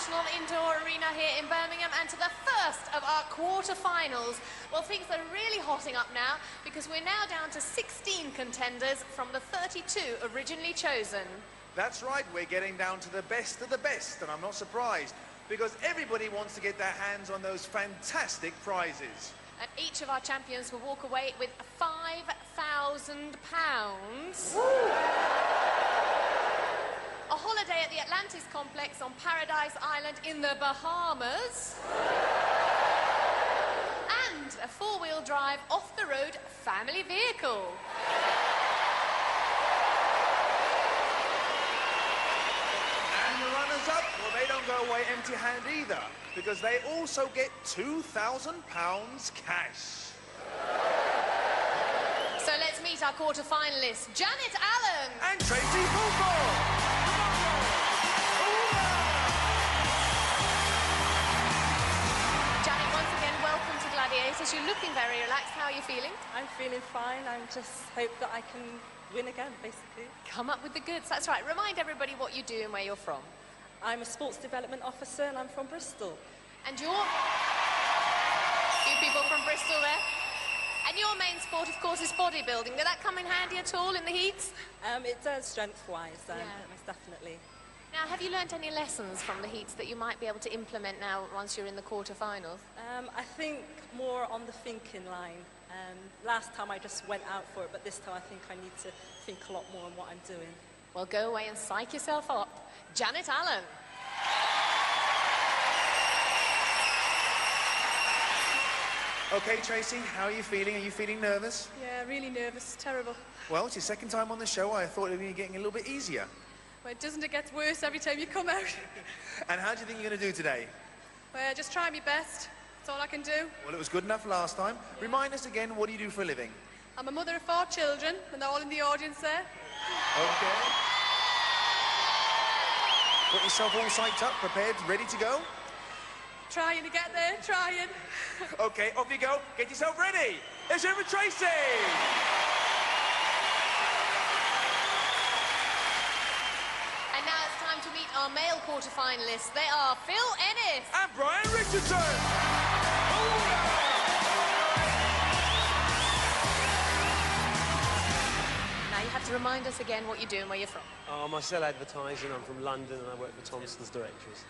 Recreational Indoor Arena here in Birmingham, and to the first of our quarter-finals. Well, things are really hotting up now because we're now down to 16 contenders from the 32 originally chosen. That's right, we're getting down to the best of the best, and I'm not surprised because everybody wants to get their hands on those fantastic prizes. And each of our champions will walk away with £5,000. A holiday at the Atlantis complex on Paradise Island in the Bahamas. And a four-wheel drive off-the-road family vehicle. And the runners-up, well, they don't go away empty-handed either, because they also get £2,000 cash. So let's meet our quarter-finalists, Janet Allen. And Tracey Fulthorpe. Janet, once again, welcome to Gladiators. You're looking very relaxed. How are you feeling? I'm feeling fine. I just hope that I can win again, basically. Come up with the goods. That's right. Remind everybody what you do and where you're from. I'm a sports development officer and I'm from Bristol. And you're... Few people from Bristol there. And your main sport, of course, is bodybuilding. Did that come in handy at all in the heats? It does, strength-wise, Yeah. most definitely. Now, have you learnt any lessons from the heats that you might be able to implement now once you're in the quarter-finals? I think more on the thinking line. Last time I just went out for it, but this time I think I need to think a lot more on what I'm doing. Well, go away and psych yourself up. Janet Allen. OK, Tracey, how are you feeling? Are you feeling nervous? Yeah, really nervous, terrible. Well, it's your second time on the show. I thought it would be getting a little bit easier. Well, doesn't it get worse every time you come out? And how do you think you're going to do today? Well, just try my best. That's all I can do. Well, it was good enough last time. Remind us again, what do you do for a living? I'm a mother of 4 children, and they're all in the audience there. OK. Got yourself all psyched up, prepared, ready to go? Trying to get there, trying. OK, off you go. Get yourself ready. Let's hear it for Tracey. And now it's time to meet our male quarter-finalists. They are Phil Ennis. And Brian Richardson. Now you have to remind us again what you do and where you're from. I sell advertising. I'm from London and I work for Thompson Directories.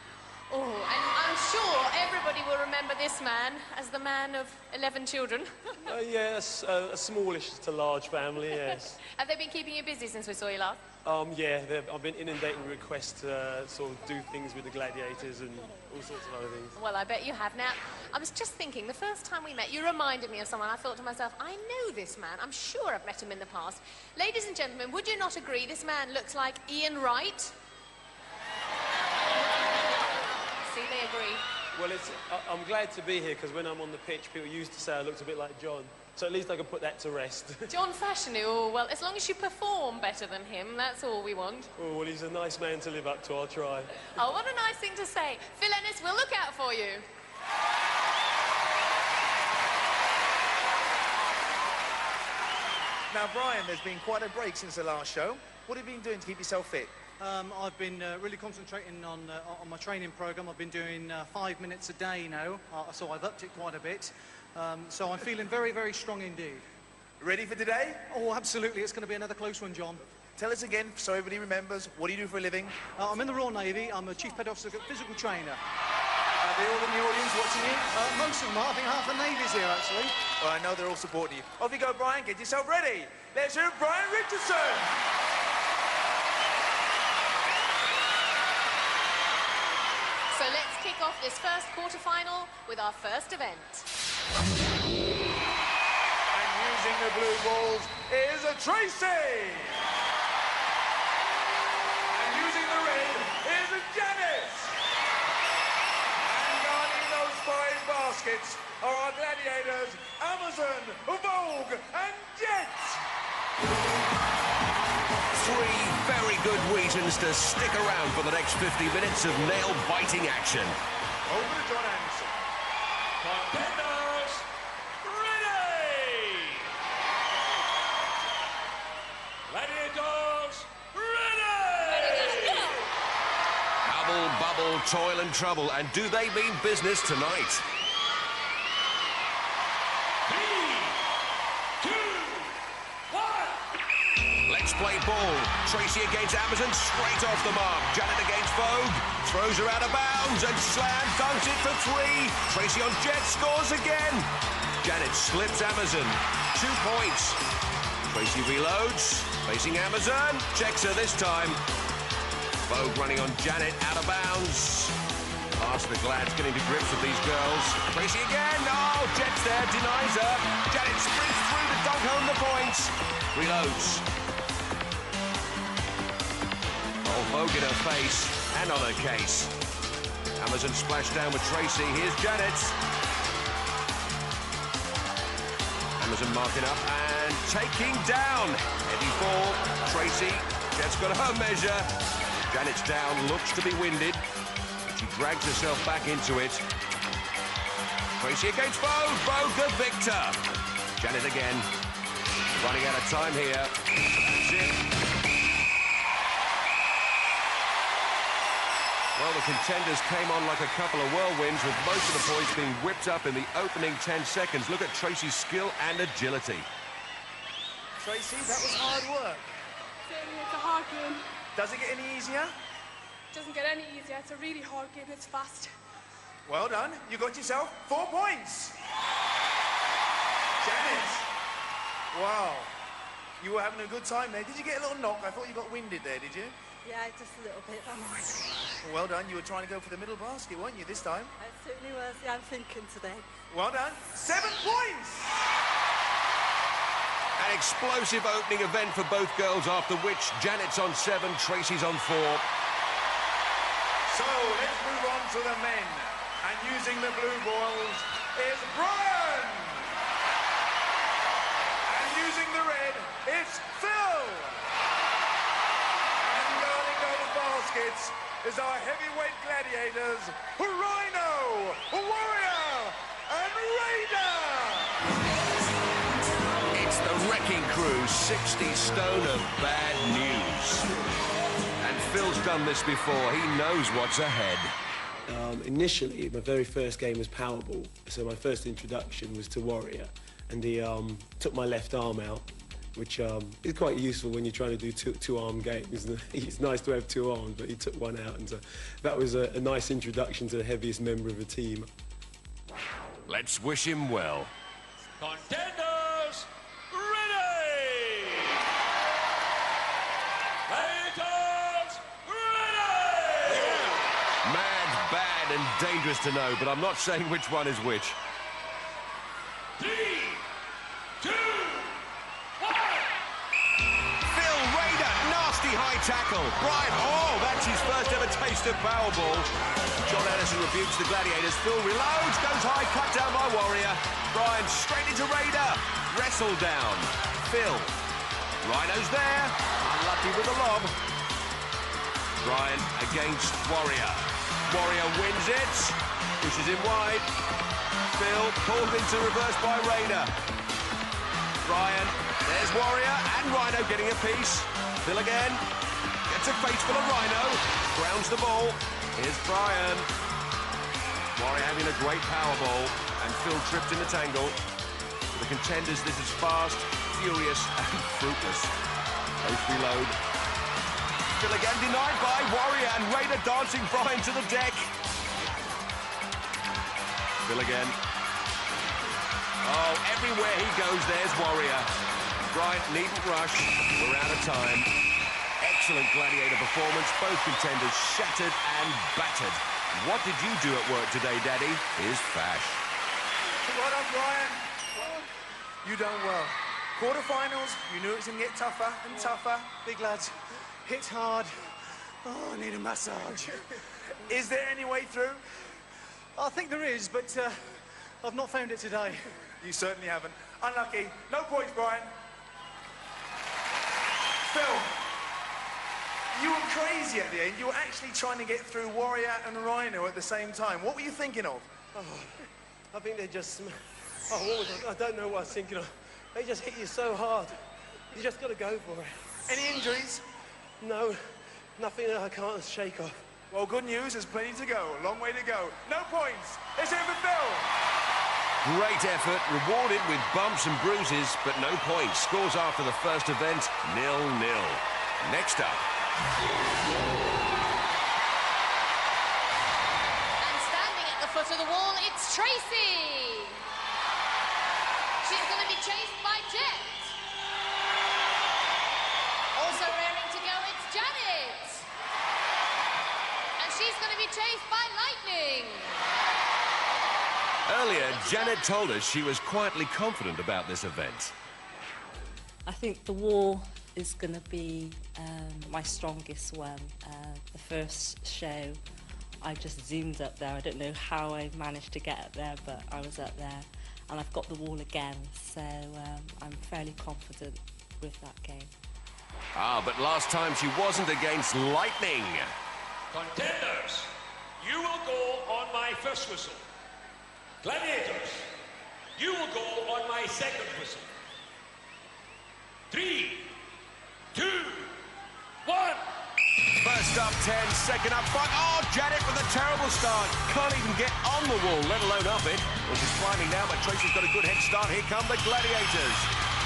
Oh, and I'm sure everybody will remember this man as the man of 11 children. Yes, a smallish to large family, yes. Have they been keeping you busy since we saw you last? Yeah, I've been inundating requests to sort of do things with the Gladiators and all sorts of other things. Well, I bet you have. Now, I was just thinking, the first time we met, you reminded me of someone. I thought to myself, I know this man. I'm sure I've met him in the past. Ladies and gentlemen, would you not agree this man looks like Ian Wright? See, they agree. Well, I'm glad to be here because when I'm on the pitch, people used to say I looked a bit like John. So at least I can put that to rest. John Fashanu, oh, well, as long as you perform better than him, that's all we want. Oh, well, he's a nice man to live up to. I'll try. Oh, what a nice thing to say. Phil Ennis, we'll look out for you. Now, Brian, there's been quite a break since the last show. What have you been doing to keep yourself fit? I've been really concentrating on my training programme. I've been doing 5 minutes a day now, so I've upped it quite a bit. So I'm feeling very, very strong indeed. Ready for today? Oh, absolutely. It's going to be another close one, John. Tell us again, so everybody remembers, what do you do for a living? I'm in the Royal Navy. I'm a Chief Petty Officer, physical trainer. Are they all in the audience watching you? Most of them are. I think half the Navy's here, actually. Well, I know they're all supporting you. Off you go, Brian. Get yourself ready. Let's hear Brian Richardson. So let's kick off this first quarter-final with our first event. And using the blue balls is a Tracey. And using the red is a Janice. And guarding those 5 baskets are our Gladiators, Amazon, Vogue and Jet. 3 very good reasons to stick around for the next 50 minutes of nail-biting action. Over to John Anderson. Contenders, ready! Gladiators, ready! How Bubble, bubble, toil and trouble. And do they mean business tonight? 3, 2, 1. Let's play ball. Tracey against Amazon, straight off the mark. Janet against Vogue, throws her out of bounds and slam dunks it for 3. Tracey on jet, scores again. Janet slips Amazon, 2 points. Tracey reloads, facing Amazon, checks her this time. Vogue running on Janet, out of bounds. Past the Glads, getting to grips with these girls. Tracey again, oh, Jet's there, denies her. Janet sprints through to dunk home the points. Reloads. Oh, Vogue in her face and on her case. Amazon splashed down with Tracey, here's Janet. Amazon marking up and taking down. Heavy fall, Tracey, Jet's got her measure. Janet's down, looks to be winded. She drags herself back into it. Tracey against Vogue, Vogue the victor. Janet again, running out of time here. That's it. Well, the contenders came on like a couple of whirlwinds, with most of the points being whipped up in the opening 10 seconds. Look at Tracey's skill and agility. Tracey, that was hard work. Certainly, it's a hard game. Does it get any easier? It doesn't get any easier. It's a really hard game. It's fast. Well done. You got yourself 4 points. Janet. Wow. You were having a good time there. Did you get a little knock? I thought you got winded there, did you? Yeah, just a little bit. I'm all right. Well done. You were trying to go for the middle basket, weren't you, this time? It certainly was. Yeah, I'm thinking today. Well done. 7 points. An explosive opening event for both girls, after which Janet's on 7, Tracey's on 4. So let's move on to the men. And using the blue balls is Brian. And using the red, it's Phil. And guarding those baskets is our heavyweight gladiators, Rhino, Warrior, and Raider. It's the Wrecking Crew, 60 stone of bad news. And Phil's done this before. He knows what's ahead. Initially, my very first game was Powerball, so my first introduction was to Warrior, and he took my left arm out, which is quite useful when you're trying to do two-arm games. It's nice to have 2 arms, but he took one out, and so that was a nice introduction to the heaviest member of the team. Let's wish him well. Contenders, ready! Gladiators, ready! Mad, bad and dangerous to know, but I'm not saying which one is which. 3, 2, 1. Phil Raider, nasty high tackle. Brian, oh, that's his first ever taste of Powerball. John Ellison rebukes the Gladiators. Phil reloads, goes high, cut down by Warrior. Brian straight into Raider. Wrestle down. Phil. Rhino's there. Unlucky with the lob. Brian against Warrior. Warrior wins it. Pushes him wide. Phil pulled into reverse by Raider. Brian. There's Warrior and Rhino getting a piece. Phil again. Gets a face full of Rhino. Grounds the ball. Here's Brian. Warrior having a great power ball, and Phil tripped in the tangle. For the contenders, this is fast, furious, and fruitless. Both reload. Phil again denied by Warrior, and Raider dancing Brian to the deck. Phil again. Oh, everywhere he goes, there's Warrior. Brian needn't rush. We're out of time. Excellent gladiator performance. Both contenders shattered and battered. What did you do at work today, Daddy? Here's Fash. Well done, Brian. You done well. Quarterfinals, you knew it was going to get tougher and tougher. Big lads, hit hard. Oh, I need a massage. Is there any way through? I think there is, but I've not found it today. You certainly haven't. Unlucky. No points, Brian. Phil, you were crazy at the end. You were actually trying to get through Warrior and Rhino at the same time. What were you thinking of? Oh, I think they just... Oh, what was I don't know what I was thinking of. They just hit you so hard. You just got to go for it. Any injuries? No, nothing that I can't shake off. Well, good news, there's plenty to go. A long way to go. No points. It's over Phil. Great effort, rewarded with bumps and bruises, but no points. Scores after the first event, 0-0. Next up. And standing at the foot of the wall, it's Tracey. She's going to be chased by Jet. Also raring to go, it's Janet. And she's going to be chased by Lightning. Earlier, Janet told us she was quietly confident about this event. I think the wall is going to be my strongest one. The first show, I just zoomed up there. I don't know how I managed to get up there, but I was up there. And I've got the wall again, so I'm fairly confident with that game. Ah, but last time she wasn't against Lightning. Contenders, you will go on my first whistle. Gladiators, you will go on my second whistle. 3, 2, 1. First up 10, second up 5. Oh, Janet with a terrible start. Can't even get on the wall, let alone up it. Well, she's climbing now, but Tracey's got a good head start. Here come the Gladiators.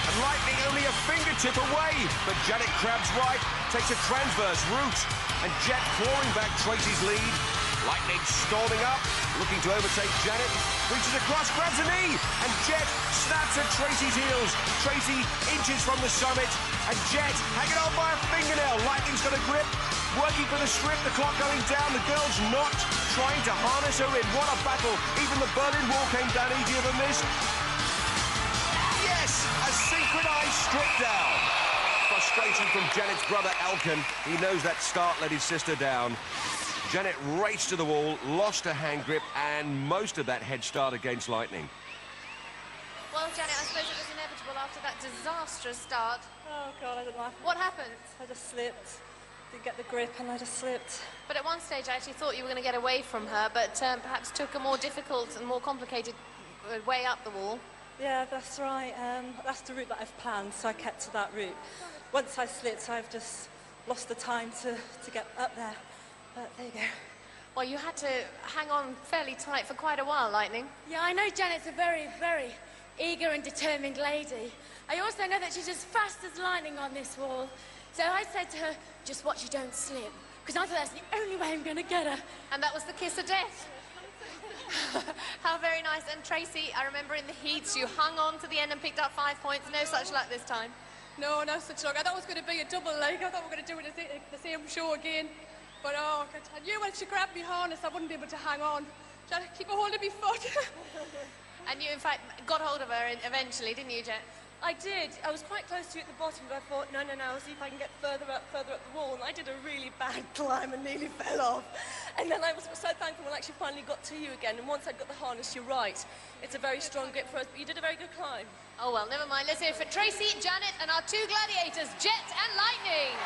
And Lightning only a fingertip away. But Janet crabs right, takes a transverse route. And Jet clawing back Tracey's lead. Lightning storming up, looking to overtake Janet. Reaches across, grabs a knee. And Jet snaps at Tracey's heels. Tracey inches from the summit. And Jet hanging on by a fingernail. Lightning's got a grip. Working for the strip, the clock going down. The girl's not trying to harness her in. What a battle. Even the Berlin Wall came down easier than this. Yes, a synchronized strip down. Frustration from Janet's brother, Elkin. He knows that start let his sister down. Janet raced to the wall, lost her hand grip, and most of that head start against Lightning. Well, Janet, I suppose it was inevitable after that disastrous start. Oh, God, I don't know. What happened? I just slipped. Didn't get the grip, and I just slipped. But at one stage, I actually thought you were going to get away from her, but perhaps took a more difficult and more complicated way up the wall. Yeah, that's right. That's the route that I've planned, so I kept to that route. Once I slipped, I've just lost the time to get up there. But there you go. Well, you had to hang on fairly tight for quite a while, Lightning. Yeah, I know Janet's a very, very eager and determined lady. I also know that she's as fast as lightning on this wall. So I said to her, just watch you don't slip, because I thought that's the only way I'm going to get her. And that was the kiss of death. How very nice. And Tracey, I remember in the heats, you hung on to the end and picked up 5 points. No such luck this time. No, no such luck. I thought it was going to be a double leg. I thought we were going to do it the same show again. But oh, I knew when she grabbed me harness, I wouldn't be able to hang on. Trying to keep a hold of my foot. And you, in fact, got hold of her eventually, didn't you, Jet? I did. I was quite close to you at the bottom, but I thought, no, I'll see if I can get further up the wall. And I did a really bad climb and nearly fell off. And then I was so thankful when I actually finally got to you again. And once I got the harness, you're right. It's a very strong grip for us, but you did a very good climb. Oh, well, never mind. Let's hear it for Tracey, Janet, and our two gladiators, Jet and Lightning.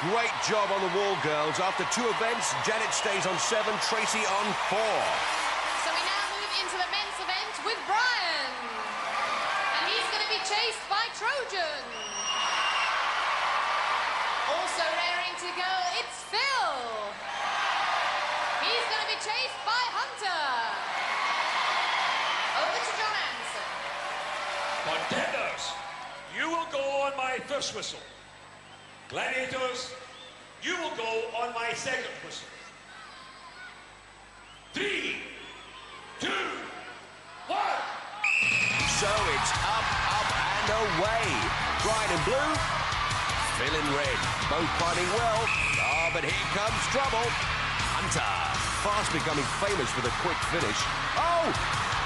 Great job on the wall, girls. After 2 events, Janet stays on 7, Tracey on 4. So we now move into the men's event with Brian. And he's going to be chased by Trojan. Also raring to go, it's Phil. He's going to be chased by Hunter. Over to John Anderson. Contenders, you will go on my first whistle. Gladiators, you will go on my second whistle. 3, 2, 1. So it's up, and away. Brian in blue, Phil in red. Both fighting well. Ah, but here comes trouble. Hunter, fast becoming famous for the quick finish. Oh!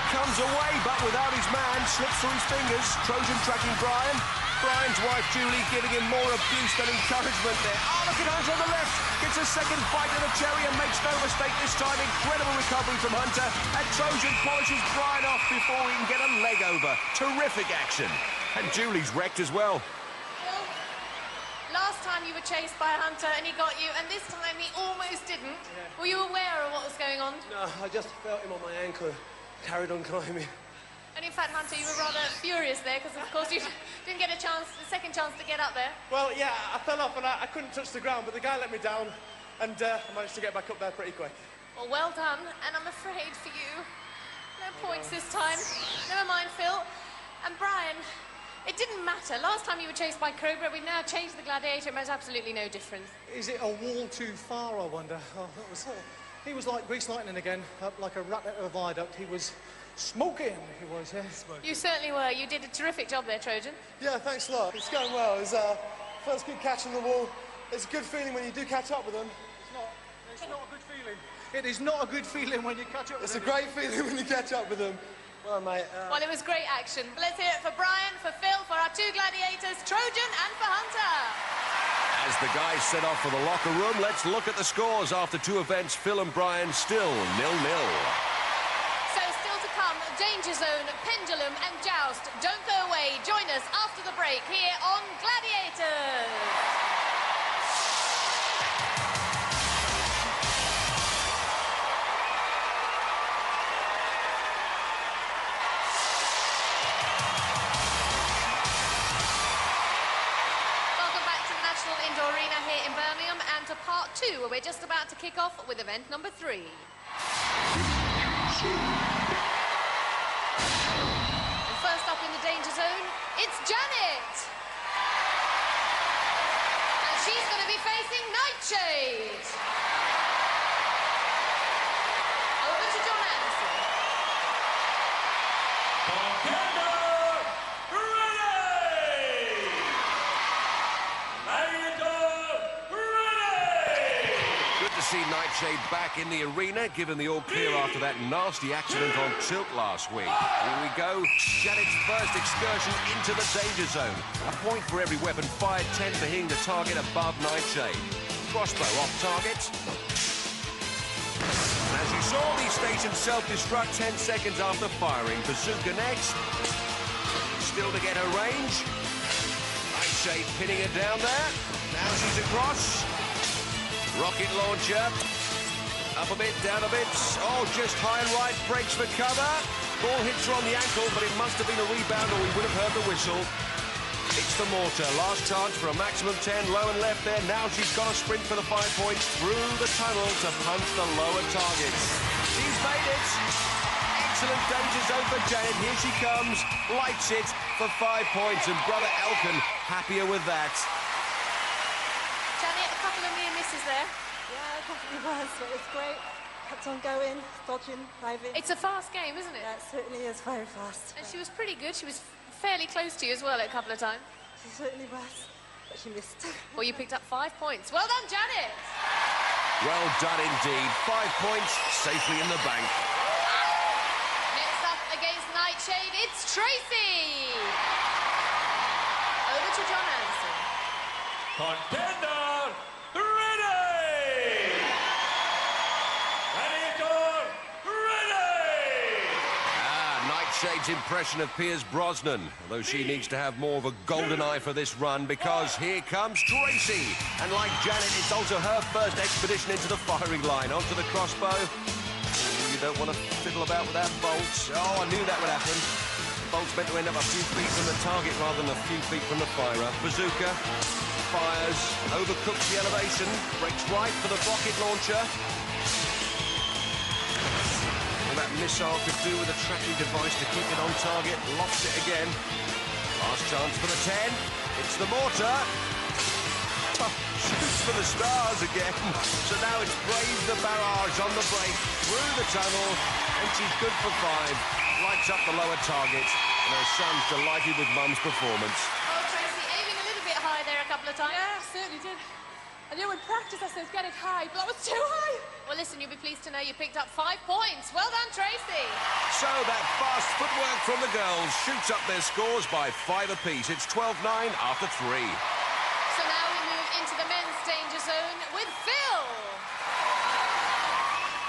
Comes away, but without his man. Slips through his fingers. Trojan tracking Brian. Brian's wife, Julie, giving him more abuse than encouragement there. Oh, look at Hunter on the left. Gets a second bite of the cherry and makes no mistake this time. Incredible recovery from Hunter. And Trojan polishes Brian off before he can get a leg over. Terrific action. And Julie's wrecked as well. Well, last time you were chased by Hunter and he got you, and this time he almost didn't. Yeah. Were you aware of what was going on? No, I just felt him on my ankle. Carried on climbing. And in fact, Hunter, you were rather furious there because, of course, you didn't get a second chance to get up there. Well, yeah, I fell off and I couldn't touch the ground, but the guy let me down. and I managed to get back up there pretty quick. Well done, and I'm afraid for you, no points this time. Never mind, Phil. And Brian, it didn't matter. Last time you were chased by Cobra, we've now changed the Gladiator. It makes absolutely no difference. Is it a wall too far, I wonder? Oh, that was... He was like grease lightning again, up like a rat out of a viaduct. He was smoking, he was, yeah. Smoking. You certainly were. You did a terrific job there, Trojan. Yeah, thanks a lot. It's going well. It's first good catch on the wall. It's a good feeling when you do catch up with them. It's not a good feeling. It is not a good feeling when you catch up with them. It's a great feeling when you catch up with them. Well, mate. Well, it was great action. Let's hear it for Brian, for Phil, for our two Gladiators, Trojan and for Hunter. As the guys set off for the locker room, let's look at the scores after two events. Phil and Brian still 0-0. So still to come, Danger Zone, Pendulum and Joust. Don't go away. Join us after the break here on Gladiators. Indoor Arena here in Birmingham, and to part 2, where we're just about to kick off with event number 3. And first up in the Danger Zone, it's Janet. And she's going to be facing Nightshade. Over to John Anderson. See Nightshade back in the arena, given the all-clear after that nasty accident on tilt last week. Here we go, Janet's first excursion into the danger zone. A point for every weapon fired, 10 for hitting the target above Nightshade. Crossbow off target. As you saw, the station self-destruct 10 seconds after firing. Bazooka next. Still to get her range. Nightshade pinning her down there. Now she's across. Rocket launcher, up a bit, down a bit, oh, just high and right, breaks for cover. Ball hits her on the ankle, but it must have been a rebound or we would have heard the whistle. It's the mortar, last chance for a maximum 10, low and left there. Now she's got to sprint for the 5 points through the tunnel to punch the lower target. She's made it. Excellent danger zone for Janet, here she comes, lights it for 5 points, and brother Elkin happier with that. Janet, a couple of near misses there. Yeah, it definitely was, but it was great. Kept on going, dodging, diving. It's a fast game, isn't it? Yeah, it certainly is very fast. And she was pretty good. She was fairly close to you as well a couple of times. She certainly was, but she missed. Well, you picked up 5 points. Well done, Janet. Well done indeed. 5 points safely in the bank. Next up against Nightshade, it's Tracey. Over to John Anderson. Contender ready! Gladiator ready! Nightshade's impression of Piers Brosnan, although she needs to have more of a golden eye for this run, because here comes Tracey. And like Janet, it's also her first expedition into the firing line. Onto the crossbow. You don't want to fiddle about with that bolt. Oh, I knew that would happen. Bolt's meant to end up a few feet from the target rather than a few feet from the firer. Bazooka. Fires, overcooks the elevation, breaks right for the rocket launcher. All that missile could do with a tracking device to keep it on target, lofts it again. Last chance for the 10, it's the mortar. Oh, shoots for the stars again. So now it's Brave the barrage on the break, through the tunnel, and she's good for 5. Lights up the lower target, and her son's delighted with Mum's performance. There a couple of times. Yeah, certainly did. I knew in practice I said get it high, but that was too high. Well, listen, you'll be pleased to know you picked up 5 points. Well done, Tracey. So that fast footwork from the girls shoots up their scores by 5 apiece. It's 12-9 after 3. So now we move into the men's danger zone with Phil.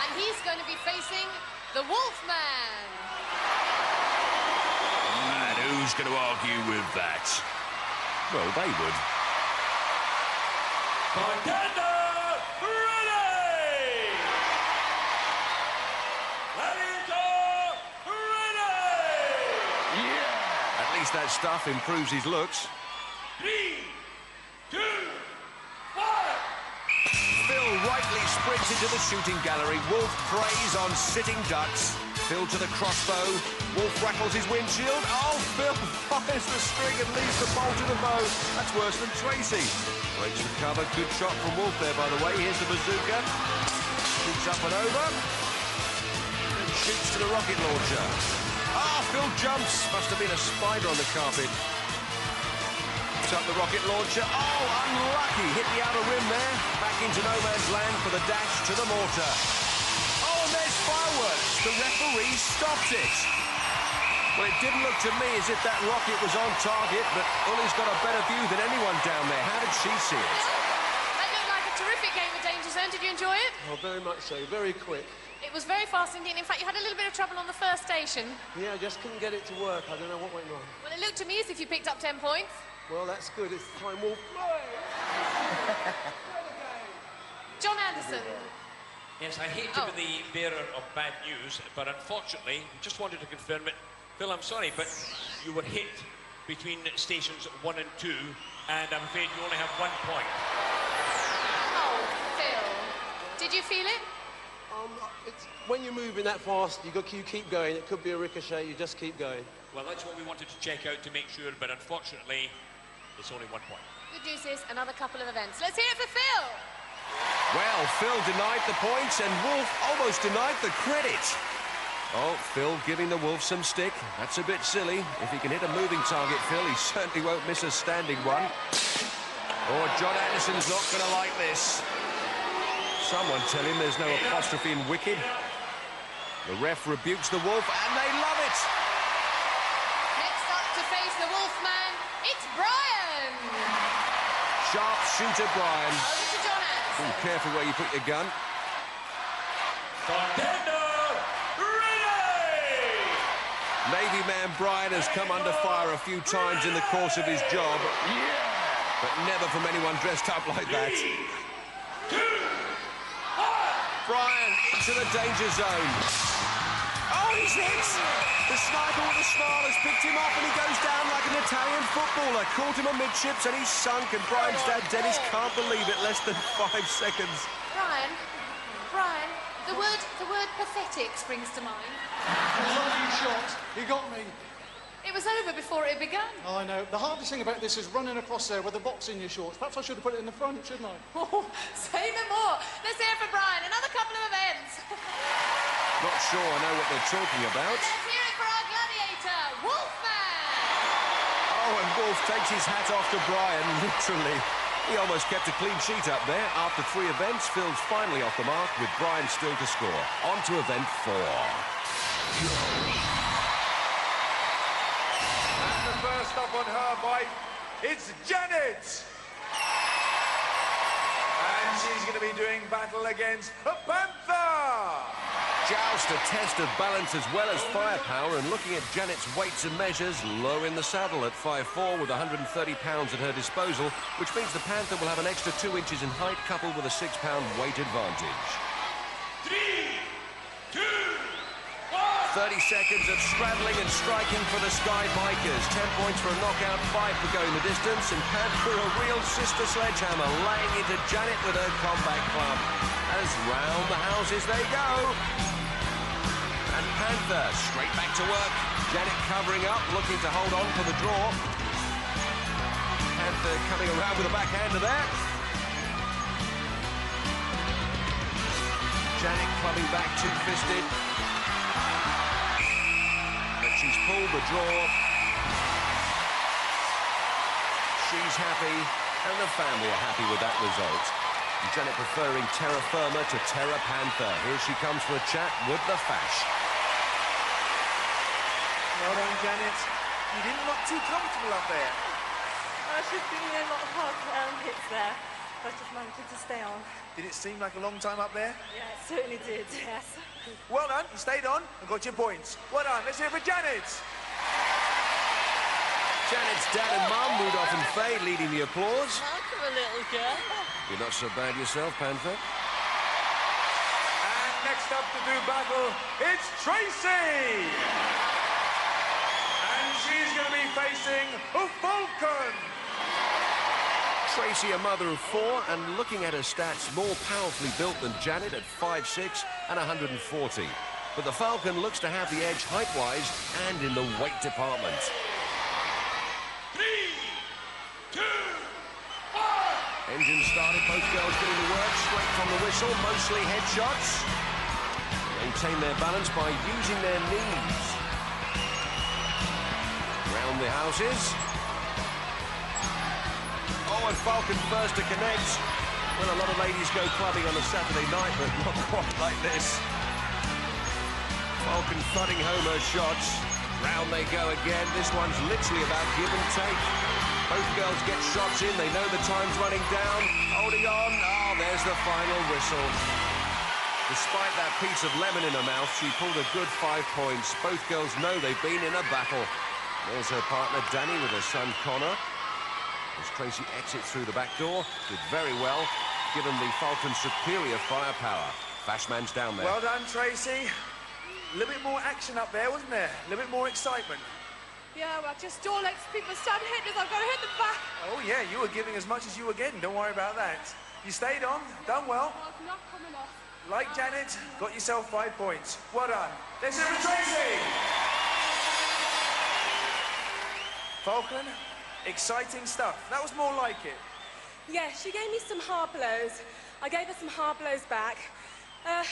And he's going to be facing the Wolfman. And who's going to argue with that? Well, they would. Contender ready! Gladiator ready! Yeah! At least that stuff improves his looks. 3, 2, 1! Phil lightly sprints into the shooting gallery. Wolf preys on sitting ducks. Phil to the crossbow. Wolf rattles his windshield. Oh, Phil fires the string and leaves the bolt in the bow. That's worse than Tracey. Breaks the cover. Good shot from Wolf there, by the way. Here's the bazooka. Shoots up and over. And shoots to the rocket launcher. Ah, Phil jumps. Must have been a spider on the carpet. Up the rocket launcher. Oh, unlucky. Hit the outer rim there. Back into no man's land for the dash to the mortar. Oh, and there's fireworks. The referee stopped it. Well, it didn't look to me as if that rocket was on target, but Uli's got a better view than anyone down there. How did she see it? That looked like a terrific game of Danger Zone. Did you enjoy it? Oh, very much so. Very quick. It was very fast indeed. In fact, you had a little bit of trouble on the first station. Yeah, I just couldn't get it to work. I don't know what went wrong. Well, it looked to me as if you picked up 10 points. Well, that's good. It's time Wolf. John Anderson. Yes, I hate to be the bearer of bad news, but unfortunately, just wanted to confirm it. Phil, I'm sorry, but you were hit between stations 1 and 2, and I'm afraid you only have 1 point. Oh, Phil. Did you feel it? When you're moving that fast, you keep going. It could be a ricochet. You just keep going. Well, that's what we wanted to check out to make sure, but unfortunately, it's only 1 point. Good news is another couple of events. Let's hear it for Phil. Well, Phil denied the points and Wolf almost denied the credit. Oh, Phil giving the Wolf some stick. That's a bit silly. If he can hit a moving target, Phil, he certainly won't miss a standing one. Oh, John Anderson's not going to like this. Someone tell him there's no apostrophe in wicked. The ref rebukes the Wolf, and they love it. Next up to face the Wolfman, it's Brian. Sharp shooter Brian. Over to John Anderson. Be careful where you put your gun. Contender, ready! Navy man Brian has come under fire a few times in the course of his job. But never from anyone dressed up like that. 3, 2, 1. Brian into the danger zone. Oh, he's hit! The sniper with a smile has picked him up and he goes down like an Italian footballer. Caught him amidships and he's sunk, and Brian's dad, Dennis, can't believe it. Less than 5 seconds. Brian, the word pathetic springs to mind. Lovely shot. He got me. It was over before it began. Oh, I know. The hardest thing about this is running across there with a box in your shorts. Perhaps I should have put it in the front, shouldn't I? Oh, say no more. Let's hear it for Brian. Another couple of events. Not sure I know what they're talking about. Let's hear it for our gladiator, Wolfman. Oh, and Wolf takes his hat off to Brian, literally. He almost kept a clean sheet up there. After 3 events, Phil's finally off the mark with Brian still to score. On to event 4. First up on her bike, it's Janet. And she's going to be doing battle against a panther. Joust, a test of balance as well as firepower, and looking at Janet's weights and measures, low in the saddle at 5'4", with 130 pounds at her disposal, which means the panther will have an extra 2 inches in height, coupled with a 6-pound weight advantage. 3, 2, 30 seconds of straddling and striking for the Sky Bikers. 10 points for a knockout, 5 for going the distance, and Panther a real sister sledgehammer, laying into Janet with her combat club. As round the houses they go. And Panther straight back to work. Janet covering up, looking to hold on for the draw. Panther coming around with a backhander there. Janet clubbing back two-fisted. She's pulled the draw. She's happy, and the family are happy with that result. And Janet preferring terra firma to terra panther. Here she comes for a chat with the Fash. Well done, Janet. You didn't look too comfortable up there. I've just been in a lot of hard hits there. I just managed to stay on. Did it seem like a long time up there? Yeah, it certainly did, yes. Well done, you stayed on and got your points. Well done, let's hear it for Janet. Janet's dad and mum, Rudolph and Faye, leading the applause. Welcome, a little girl. You're not so bad yourself, Panther. And next up to do battle, it's Tracey. And she's going to be facing a Falcon. Tracey, a mother of 4, and looking at her stats, more powerfully built than Janet at 5'6" and 140. But the Falcon looks to have the edge height-wise and in the weight department. 3, 2, 1. Engine started, both girls getting the work straight from the whistle, mostly headshots. Maintain their balance by using their knees. Round the houses. Oh, and Falcon first to connect. Well, a lot of ladies go clubbing on a Saturday night, but not quite like this. Falcon thudding home her shots. Round they go again. This one's literally about give and take. Both girls get shots in. They know the time's running down. Holding on. Oh, there's the final whistle. Despite that piece of lemon in her mouth, she pulled a good 5 points. Both girls know they've been in a battle. There's her partner, Danny, with her son, Connor. As Tracey exits through the back door, did very well, given the Falcon's superior firepower. Fashman's down there. Well done, Tracey. A little bit more action up there, wasn't there? A little bit more excitement. Yeah, well, just don't let people start hitting us. I've got to hit them back. Oh, yeah, you were giving as much as you were getting. Don't worry about that. You stayed on, done well. Oh, it's not coming off. Like Janet, got yourself 5 points. Well done. Let's hear it for Tracey. Falcon, exciting stuff. That was more like it. Yeah, she gave me some hard blows. I gave her some hard blows back.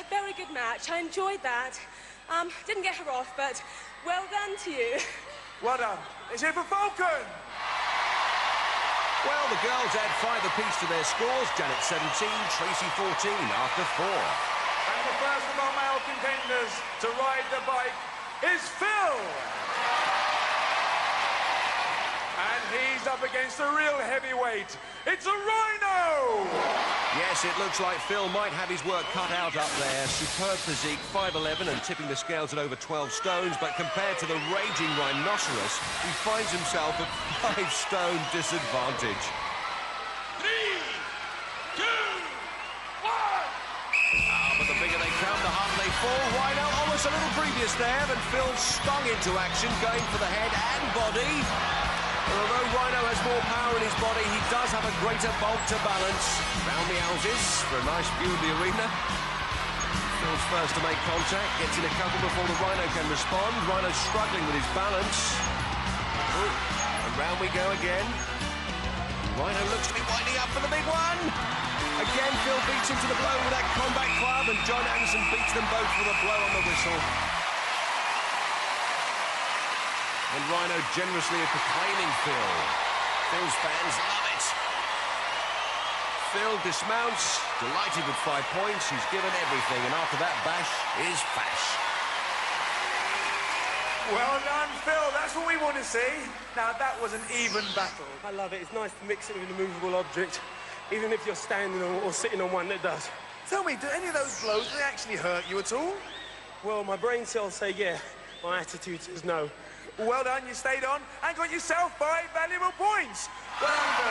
Very good match. I enjoyed that. Didn't get her off, but well done to you. Well done. Let's hear it for Falcon. Well, the girls add 5 apiece to their scores. Janet 17, Tracey 14 after 4. And the first of our male contenders to ride the bike is Phil. And he's up against a real heavyweight. It's a Rhino! Yes, it looks like Phil might have his work cut out up there. Superb physique, 5'11", and tipping the scales at over 12 stones, but compared to the raging rhinoceros, he finds himself at 5-stone disadvantage. 3, 2, 1. But the bigger they come, the harder they fall. Rhino almost a little previous there, and Phil stung into action, going for the head and body. And although Rhino has more power in his body, he does have a greater bulk to balance. Round the houses for a nice view of the arena. Phil's first to make contact, gets in a couple before the Rhino can respond. Rhino's struggling with his balance. Ooh, and round we go again. Rhino looks to be winding up for the big one. Again, Phil beats him to the blow with that combat club, and John Anderson beats them both with a blow on the whistle. And Rhino generously proclaiming Phil. Phil's fans love it. Phil dismounts, delighted with 5 points. He's given everything, and after that bash is fash. Well done, Phil. That's what we want to see. Now, that was an even battle. I love it. It's nice to mix it with a movable object, even if you're standing or sitting on one that does. Tell me, do any of those blows, do they actually hurt you at all? Well, my brain cells say yeah. My attitude says no. Well done, you stayed on and got yourself 5 valuable points. Well done,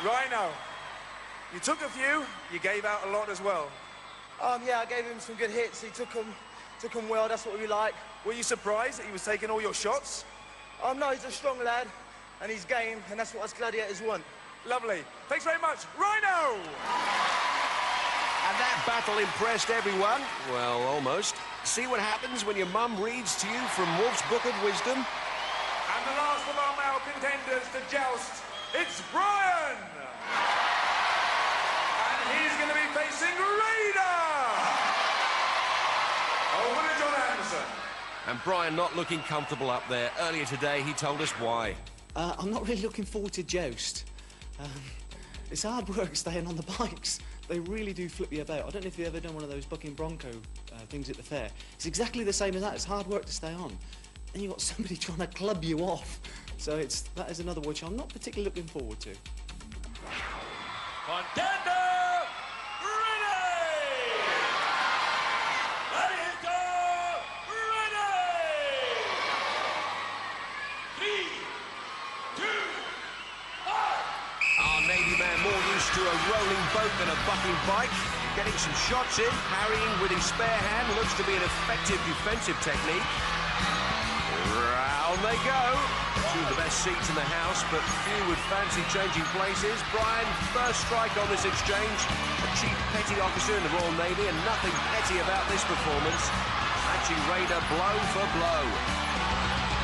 Phil. Rhino, you took a few, you gave out a lot as well. Yeah, I gave him some good hits. He took them well. That's what we like. Were you surprised that he was taking all your shots? No, he's a strong lad, and he's game, and that's what us gladiators want. Lovely. Thanks very much, Rhino. And that battle impressed everyone. Well, almost. See what happens when your mum reads to you from Wolf's Book of Wisdom. And the last of our male contenders to joust, it's Brian. And he's going to be facing Raider. Over to John Anderson. And Brian not looking comfortable up there. Earlier today, he told us why. I'm not really looking forward to joust. It's hard work staying on the bikes. They really do flip you about. I don't know if you've ever done one of those bucking bronco things at the fair. It's exactly the same as that. It's hard work to stay on. Then you've got somebody trying to club you off. So that is another which I'm not particularly looking forward to. Contender, ready! Gladiator, ready! 3, 2, 1. Our Navy man more used to a rolling boat than a bucking bike. Getting some shots in, parrying with his spare hand looks to be an effective defensive technique. Round On they go. Two of the best seats in the house, but few would fancy changing places. Brian, first strike on this exchange. A chief petty officer in the Royal Navy, and nothing petty about this performance. Matching Raider blow for blow.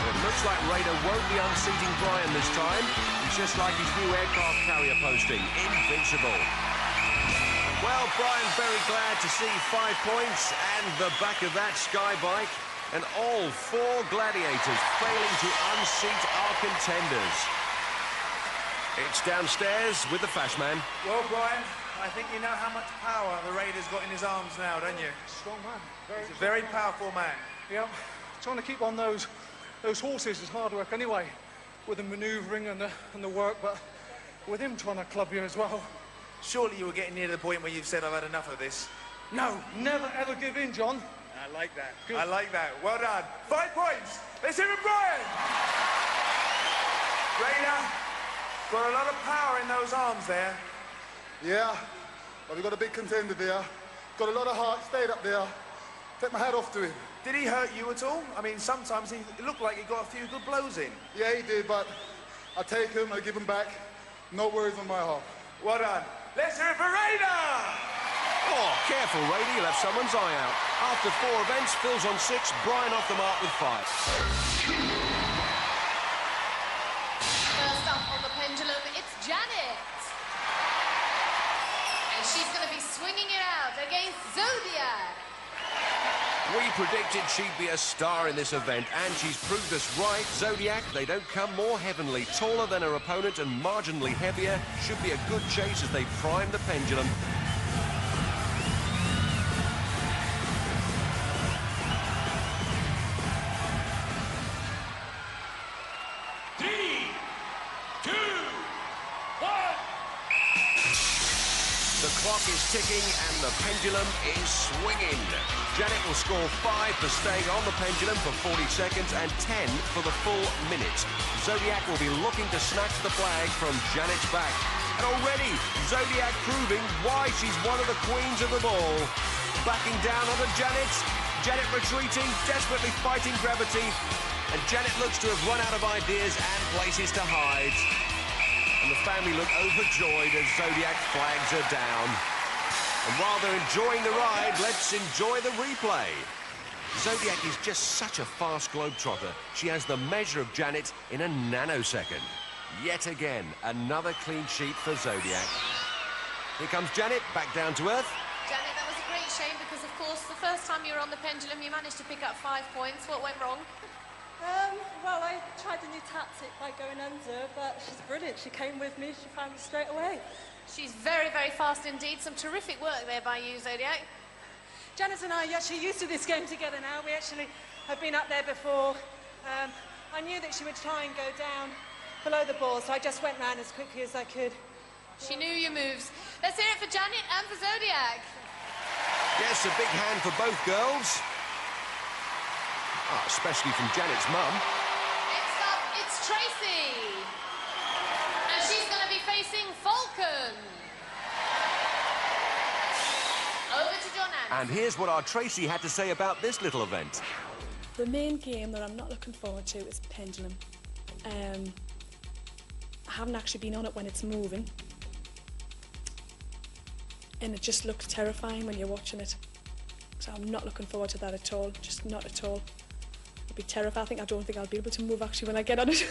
It looks like Raider won't be unseating Brian this time. He's just like his new aircraft carrier posting, invincible. Well, Brian's very glad to see 5 points and the back of that sky bike. And all 4 Gladiators failing to unseat our contenders. It's downstairs with the Fash Man. Well, Brian, I think you know how much power the Raider's got in his arms now, don't you? Strong man. He's a very powerful man. Yeah, trying to keep on those horses is hard work anyway, with the manoeuvring and the work, but with him trying to club you as well. Surely you were getting near the point where you've said, I've had enough of this. No, never ever give in, John. I like that. Good. I like that. Well done. 5 points. Let's hear it, Brian. Raider, got a lot of power in those arms there. Yeah, but we've got a big contender there. Got a lot of heart, stayed up there. Take my hat off to him. Did he hurt you at all? I mean, sometimes it looked like he got a few good blows in. Yeah, he did, but I take him, I give him back. No worries on my heart. Well done. Let's hear it for Raider. Oh, careful, Raider, you'll have someone's eye out. After 4 events, Phil's on 6, Brian off the mark with 5. First up on the pendulum, it's Janet. And she's going to be swinging it out against Zodiac. We predicted she'd be a star in this event, and she's proved us right. Zodiac, they don't come more heavenly. Taller than her opponent and marginally heavier. Should be a good chase as they prime the pendulum. The clock is ticking and the pendulum is swinging. Janet will score 5 for staying on the pendulum for 40 seconds and 10 for the full minute. Zodiac will be looking to snatch the flag from Janet's back. And already, Zodiac proving why she's one of the queens of the ball. Backing down onto Janet. Janet retreating, desperately fighting gravity. And Janet looks to have run out of ideas and places to hide. And the family look overjoyed as Zodiac flags her down. And while they're enjoying the ride, let's enjoy the replay. Zodiac is just such a fast globetrotter. She has the measure of Janet in a nanosecond. Yet again, another clean sheet for Zodiac. Here comes Janet, back down to earth. Janet, that was a great shame because, of course, the first time you were on the pendulum, you managed to pick up 5 points. What went wrong? Well, I tried a new tactic by going under, but she's brilliant. She came with me, she found me straight away. She's very, very fast indeed. Some terrific work there by you, Zodiac. Janice and I are actually used to this game together now. We actually have been up there before. I knew that she would try and go down below the ball, so I just went round as quickly as I could. She knew your moves. Let's hear it for Janet and for Zodiac. Yes, a big hand for both girls. Oh, especially from Janet's mum. Next up, it's Tracey. And she's going to be facing Falcon. Over to John Anderson. And here's what our Tracey had to say about this little event. The main game that I'm not looking forward to is pendulum. I haven't actually been on it when it's moving. And it just looks terrifying when you're watching it. So I'm not looking forward to that at all, just not at all. I'll be terrified. I don't think I'll be able to move actually when I get on it.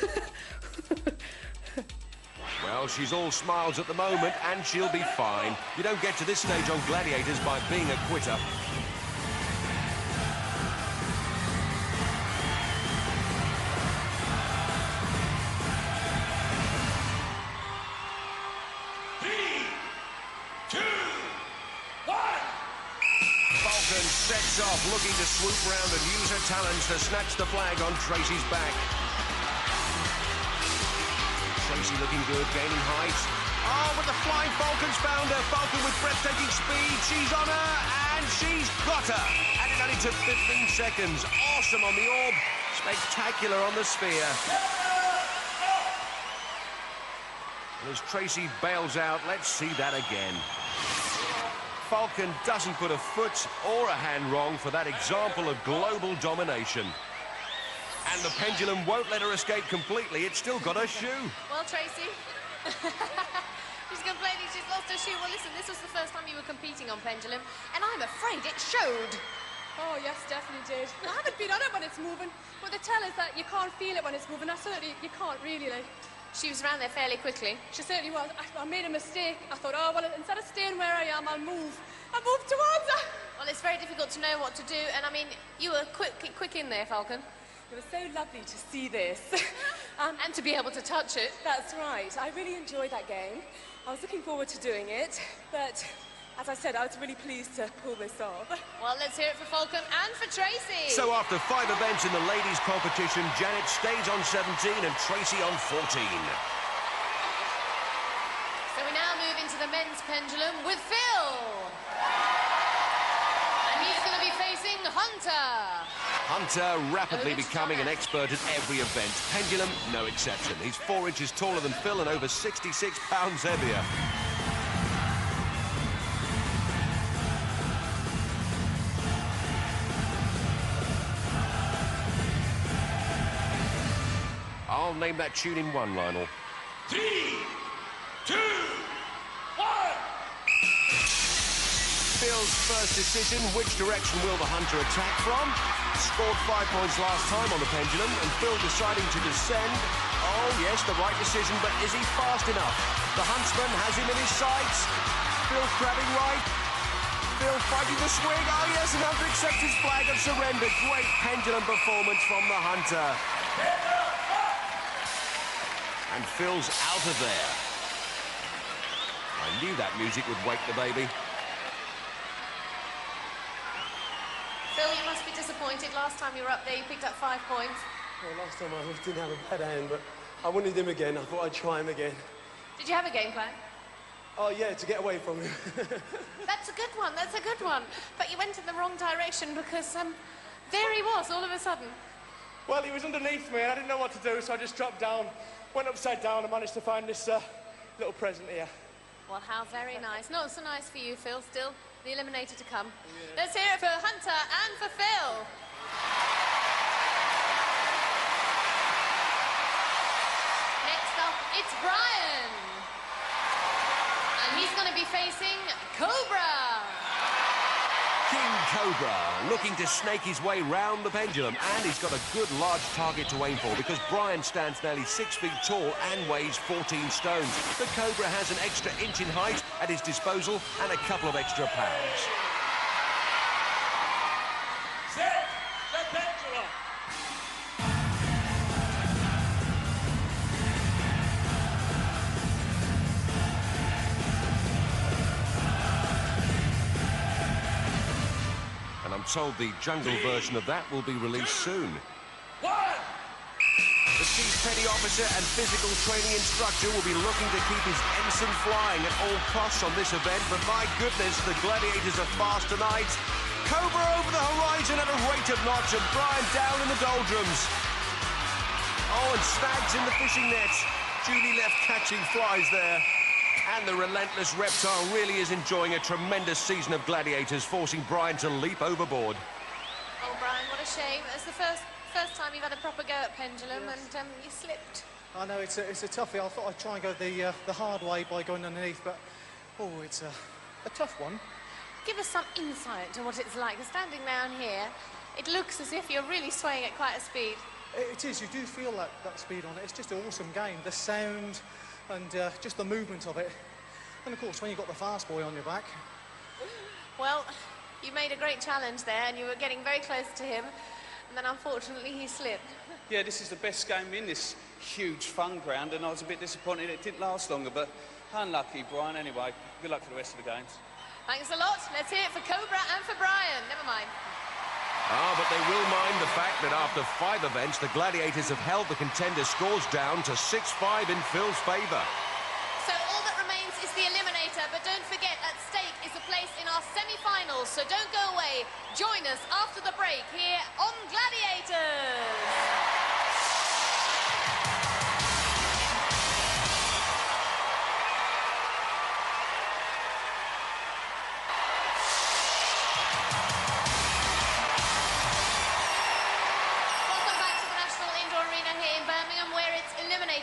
Well, she's all smiles at the moment, and she'll be fine. You don't get to this stage on Gladiators by being a quitter. Sets off, looking to swoop round and use her talents to snatch the flag on Tracey's back. Tracey looking good, gaining height. Oh, but the flying Falcon's found her. Falcon with breathtaking speed. She's on her, and she's got her. And it only took 15 seconds. Awesome on the orb. Spectacular on the sphere. And as Tracey bails out, let's see that again. Falcon doesn't put a foot or a hand wrong for that example of global domination. And the pendulum won't let her escape completely. It's still got her shoe. Well, Tracey, she's complaining she's lost her shoe. Well, listen, this was the first time you were competing on pendulum, and I'm afraid it showed. Oh, yes, definitely did. I haven't been on it when it's moving, but they tell us that you can't feel it when it's moving. You can't really, like. She was around there fairly quickly. She certainly was. I made a mistake. I thought, oh, well, instead of staying where I am, I'll move. I moved towards her. Well, it's very difficult to know what to do, and I mean, you were quick in there, Falcon. It was so lovely to see this. And to be able to touch it. That's right. I really enjoyed that game. I was looking forward to doing it, but as I said, I was really pleased to pull this off. Well, let's hear it for Falcon and for Tracey. So after 5 events in the ladies' competition, Janet stays on 17 and Tracey on 14. So we now move into the men's pendulum with Phil. And he's going to be facing Hunter. Hunter rapidly becoming an expert at every event. Pendulum, no exception. He's 4 inches taller than Phil and over 66 pounds heavier. I'll name that tune in 1, Lionel. 3, 2, 1. Phil's first decision, which direction will the Hunter attack from? Scored 5 points last time on the pendulum, and Phil deciding to descend. Oh, yes, the right decision, but is he fast enough? The huntsman has him in his sights. Phil crabbing right. Phil fighting the swing. Oh, yes, and Hunter accepts his flag of surrender. Great pendulum performance from the Hunter. And Phil's out of there. I knew that music would wake the baby. Phil, you must be disappointed. Last time you were up there, you picked up 5 points. Well, last time I didn't have a bad hand, but I wanted him again. I thought I'd try him again. Did you have a game plan? Oh, yeah, to get away from him. That's a good one, that's a good one. But you went in the wrong direction because there he was all of a sudden. Well, he was underneath me and I didn't know what to do, so I just dropped down, went upside down and managed to find this little present here. Well, how very nice. Not so nice for you, Phil, still. The eliminator to come. Yeah. Let's hear it for Hunter and for Phil. Next up, it's Brian. And he's going to be facing Cobra. King Cobra looking to snake his way round the pendulum, and he's got a good large target to aim for because Brian stands nearly 6 feet tall and weighs 14 stones. The Cobra has an extra inch in height at his disposal and a couple of extra pounds. Set the pendulum. And I'm told the jungle version of that will be released soon. 1. The Chief Petty Officer and physical training instructor will be looking to keep his ensign flying at all costs on this event, but my goodness, the Gladiators are fast tonight. Cobra over the horizon at a rate of knots, and Brian down in the doldrums. Oh, and snags in the fishing net. Julie left catching flies there. And the relentless reptile really is enjoying a tremendous season of Gladiators, forcing Brian to leap overboard. Oh, Brian, what a shame. It's the first time you've had a proper go at pendulum, yes. And you slipped. I know, it's a toughie. I thought I'd try and go the hard way by going underneath, but, oh, it's a tough one. Give us some insight to what it's like. Standing down here, it looks as if you're really swaying at quite a speed. It is. You do feel that speed on it. It's just an awesome game. The sound and just the movement of it. And, of course, when you've got the fast boy on your back. Well, you made a great challenge there, and you were getting very close to him. And then, unfortunately, he slipped. Yeah, this is the best game in this huge fun ground, and I was a bit disappointed it didn't last longer, but unlucky, Brian. Anyway, good luck for the rest of the games. Thanks a lot. Let's hear it for Cobra and for Brian. Never mind. Ah, but they will mind the fact that after 5 events, the Gladiators have held the contender scores down to 6-5 in Phil's favour. So all that remains is the eliminator, but don't forget, at stake is a place in our semi-finals, so don't go away. Join us after the break here on Gladiators.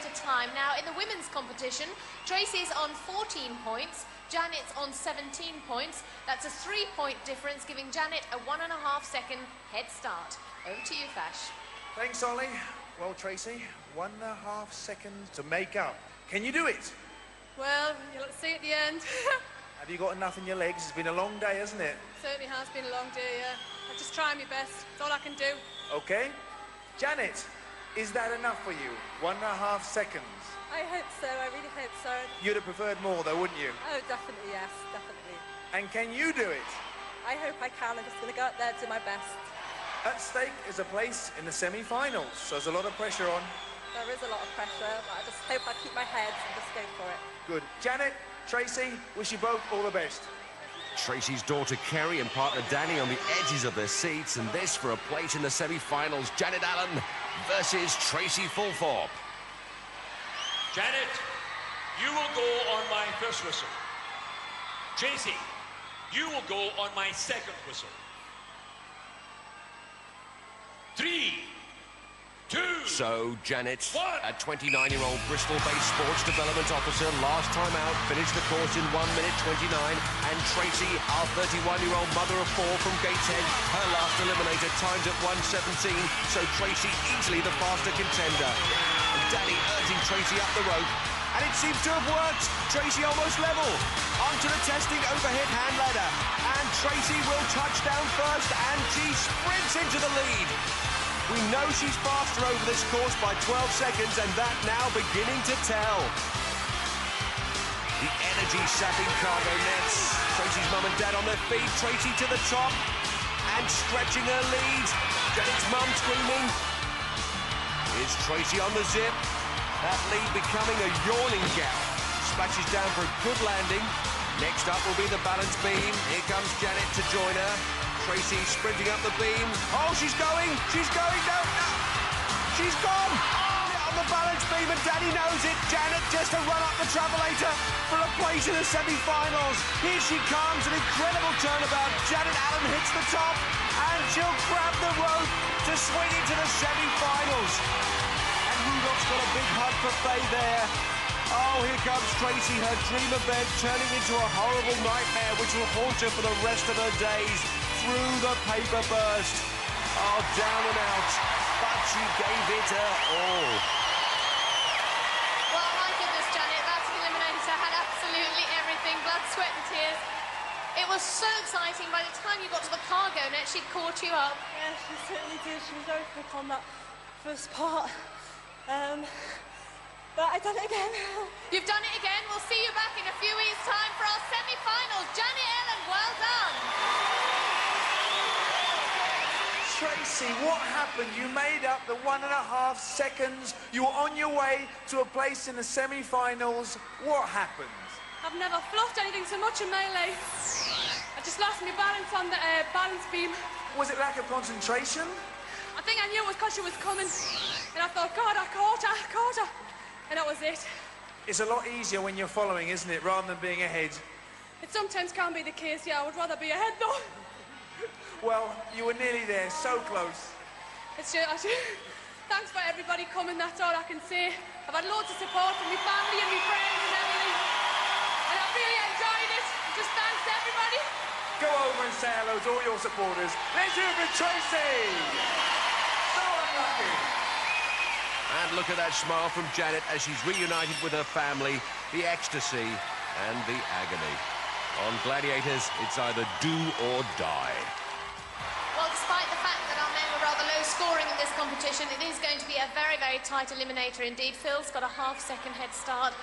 calculated time. Now, in the women's competition, Tracey's on 14 points, Janet's on 17 points. That's a 3-point difference, giving Janet a 1.5-second head start. Over to you, Fash. Thanks, Ollie. Well, Tracey, 1.5 seconds to make up. Can you do it? Well, you'll see at the end. Have you got enough in your legs? It's been a long day, hasn't it? Certainly has been a long day, yeah. I'm just trying my best. It's all I can do. Okay. Janet, is that enough for you? 1.5 seconds. I hope so, I really hope so. You'd have preferred more, though, wouldn't you? Oh, definitely, yes, definitely. And can you do it? I hope I can. I'm just going to go out there and do my best. At stake is a place in the semi-finals, so there's a lot of pressure on. There is a lot of pressure, but I just hope I keep my head and just go for it. Good. Janet, Tracey, wish you both all the best. Tracey's daughter Kerry and partner Danny on the edges of their seats, and this for a place in the semi-finals. Janet Allen versus Tracey Fulthorpe. Janet, you will go on my first whistle. Tracey, you will go on my second whistle. 3, 2. So, Janet, a 29-year-old Bristol-based sports development officer, last time out, finished the course in 1 minute 29, and Tracey, our 31-year-old mother of 4 from Gateshead, her last eliminator timed at 1:17, so Tracey easily the faster contender. And Danny urging Tracey up the rope, and it seems to have worked. Tracey almost level. Onto the testing overhead hand ladder, and Tracey will touch down first, and she sprints into the lead. We know she's faster over this course by 12 seconds, and that now beginning to tell. The energy-sapping cargo nets. Tracey's mum and dad on their feet. Tracey to the top and stretching her lead. Janet's mum screaming. Here's Tracey on the zip. That lead becoming a yawning gap. Splashes down for a good landing. Next up will be the balance beam. Here comes Janet to join her. Tracey sprinting up the beam. Oh, she's going! She's going! No! She's gone! On the balance beam, and Danny knows it. Janet just to run up the travelator for a place in the semi-finals. Here she comes, an incredible turnabout. Janet Allen hits the top, and she'll grab the rope to swing into the semi-finals. And Rudolph's got a big hug for Faye there. Oh, here comes Tracey, her dream event turning into a horrible nightmare which will haunt her for the rest of her days. Through the paper burst. Oh, down and out. But she gave it her all. Well, my goodness, Janet, that eliminator had absolutely everything. Blood, sweat and tears. It was so exciting. By the time you got to the cargo net, she'd caught you up. Yeah, she certainly did. She was very quick on that first part. But I've done it again. You've done it again. We'll see you back in a few weeks' time for our semi-finals. Janet Allen, well done. Tracey, what happened? You made up the 1.5 seconds. You were on your way to a place in the semi-finals. What happened? I've never fluffed anything so much in melee. I just lost my balance on the balance beam. Was it lack of concentration? I think I knew it was because she was coming. And I thought, God, I caught her. And that was it. It's a lot easier when you're following, isn't it, rather than being ahead? It sometimes can be the case, yeah. I would rather be ahead, though. Well, you were nearly there, so close. It's just, thanks for everybody coming, that's all I can say. I've had loads of support from my family and my friends and everything. And I've really enjoyed it. Just thanks to everybody. Go over and say hello to all your supporters. Let's hear it for Tracey! So unlucky. And look at that smile from Janet as she's reunited with her family, the ecstasy and the agony. On Gladiators, it's either do or die. Well, despite the fact that our men were rather low scoring in this competition, it is going to be a very, very tight eliminator indeed. Phil's got a half-second head start.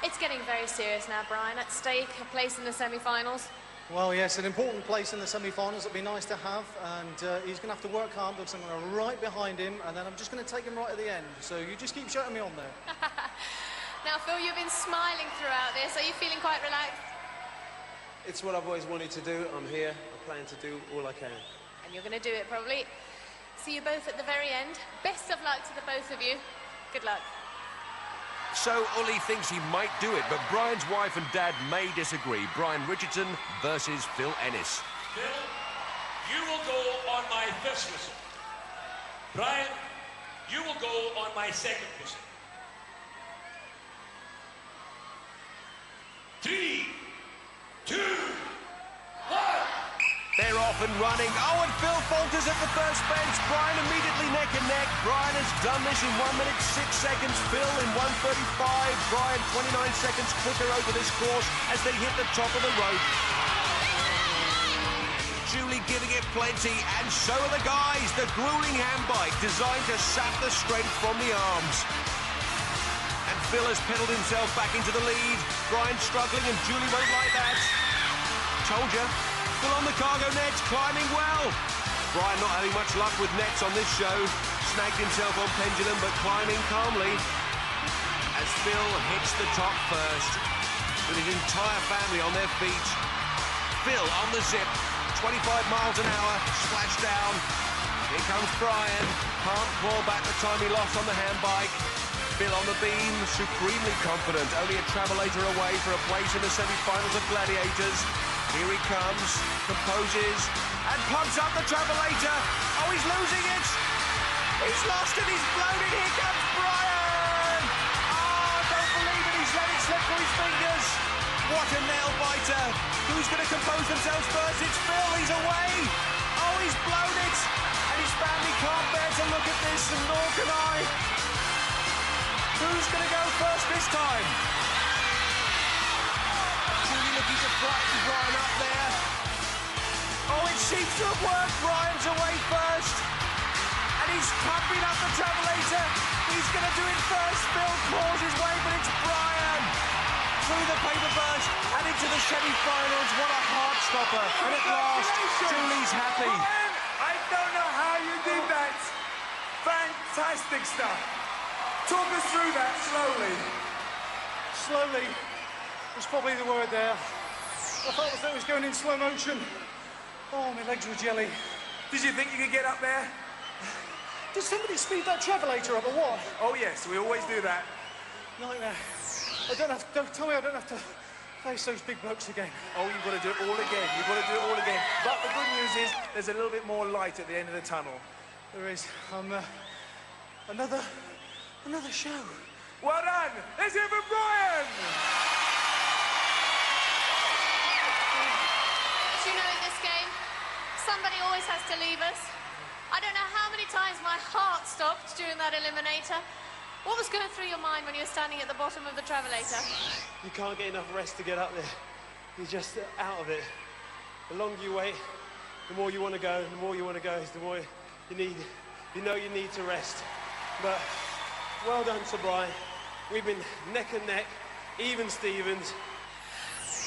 It's getting very serious now, Brian. At stake, a place in the semi-finals. Well, yes, an important place in the semi-finals. It'd be nice to have, and he's going to have to work hard because I'm going to right behind him, and then I'm just going to take him right at the end. So you just keep shouting me on there. Now, Phil, you've been smiling throughout this. Are you feeling quite relaxed? It's what I've always wanted to do. I'm here. I plan to do all I can. And you're going to do it, probably. See you both at the very end. Best of luck to the both of you. Good luck. So Uli thinks he might do it, but Brian's wife and dad may disagree. Brian Richardson versus Phil Ennis. Phil, you will go on my first whistle. Brian, you will go on my second whistle. off and running. Oh, and Phil falters at the first bench. Brian immediately neck and neck. Brian has done this in 1 minute 6 seconds. Phil in 1:35. Brian 29 seconds quicker over this course as they hit the top of the rope. Julie giving it plenty, and so are the guys. The grueling handbike designed to sap the strength from the arms. And Phil has pedalled himself back into the lead. Brian struggling, and Julie won't like that. Told you. Phil on the cargo nets, climbing well. Brian not having much luck with nets on this show. Snagged himself on pendulum, but climbing calmly. As Phil hits the top first, with his entire family on their feet. Phil on the zip. 25 miles an hour, splash down. Here comes Brian. Can't claw back the time he lost on the handbike. Phil on the beam, supremely confident. Only a travelator away for a place in the semi-finals of Gladiators. Here he comes, composes, and pumps up the travelator. Oh, he's losing it. He's lost it, he's blown it. Here comes Brian. Oh, don't believe it. He's let it slip through his fingers. What a nail-biter. Who's going to compose themselves first? It's Phil, he's away. Oh, he's blown it. And his family can't bear to look at this, and nor can I. Who's going to go first this time? Julie looking to frighten Brian up there. Oh, it seems to have worked. Brian's away first. And he's pumping up the travelator. He's going to do it first. Phil claws his way, but it's Brian. Through the paper burst and into the semi-finals. What a heart stopper. And at last, Julie's happy. Brian, I don't know how you did that. Fantastic stuff. Talk us through that slowly. Slowly was probably the word there. I thought it was going in slow motion. Oh, my legs were jelly. Did you think you could get up there? Did somebody speed that travelator up or what? Oh, yes, we always do that. Nightmare. Don't tell me I don't have to face those big blokes again. Oh, you've got to do it all again. You've got to do it all again. But the good news is there's a little bit more light at the end of the tunnel. There is. Another show. Well done. Let's hear from Brian. As you know, in this game, somebody always has to leave us. I don't know how many times my heart stopped during that eliminator. What was going through your mind when you were standing at the bottom of the travelator? You can't get enough rest to get up there. You're just out of it. The longer you wait, the more you want to go. The more you want to go is the more you need. You know you need to rest. But well done to Brian. We've been neck and neck, even Stevens.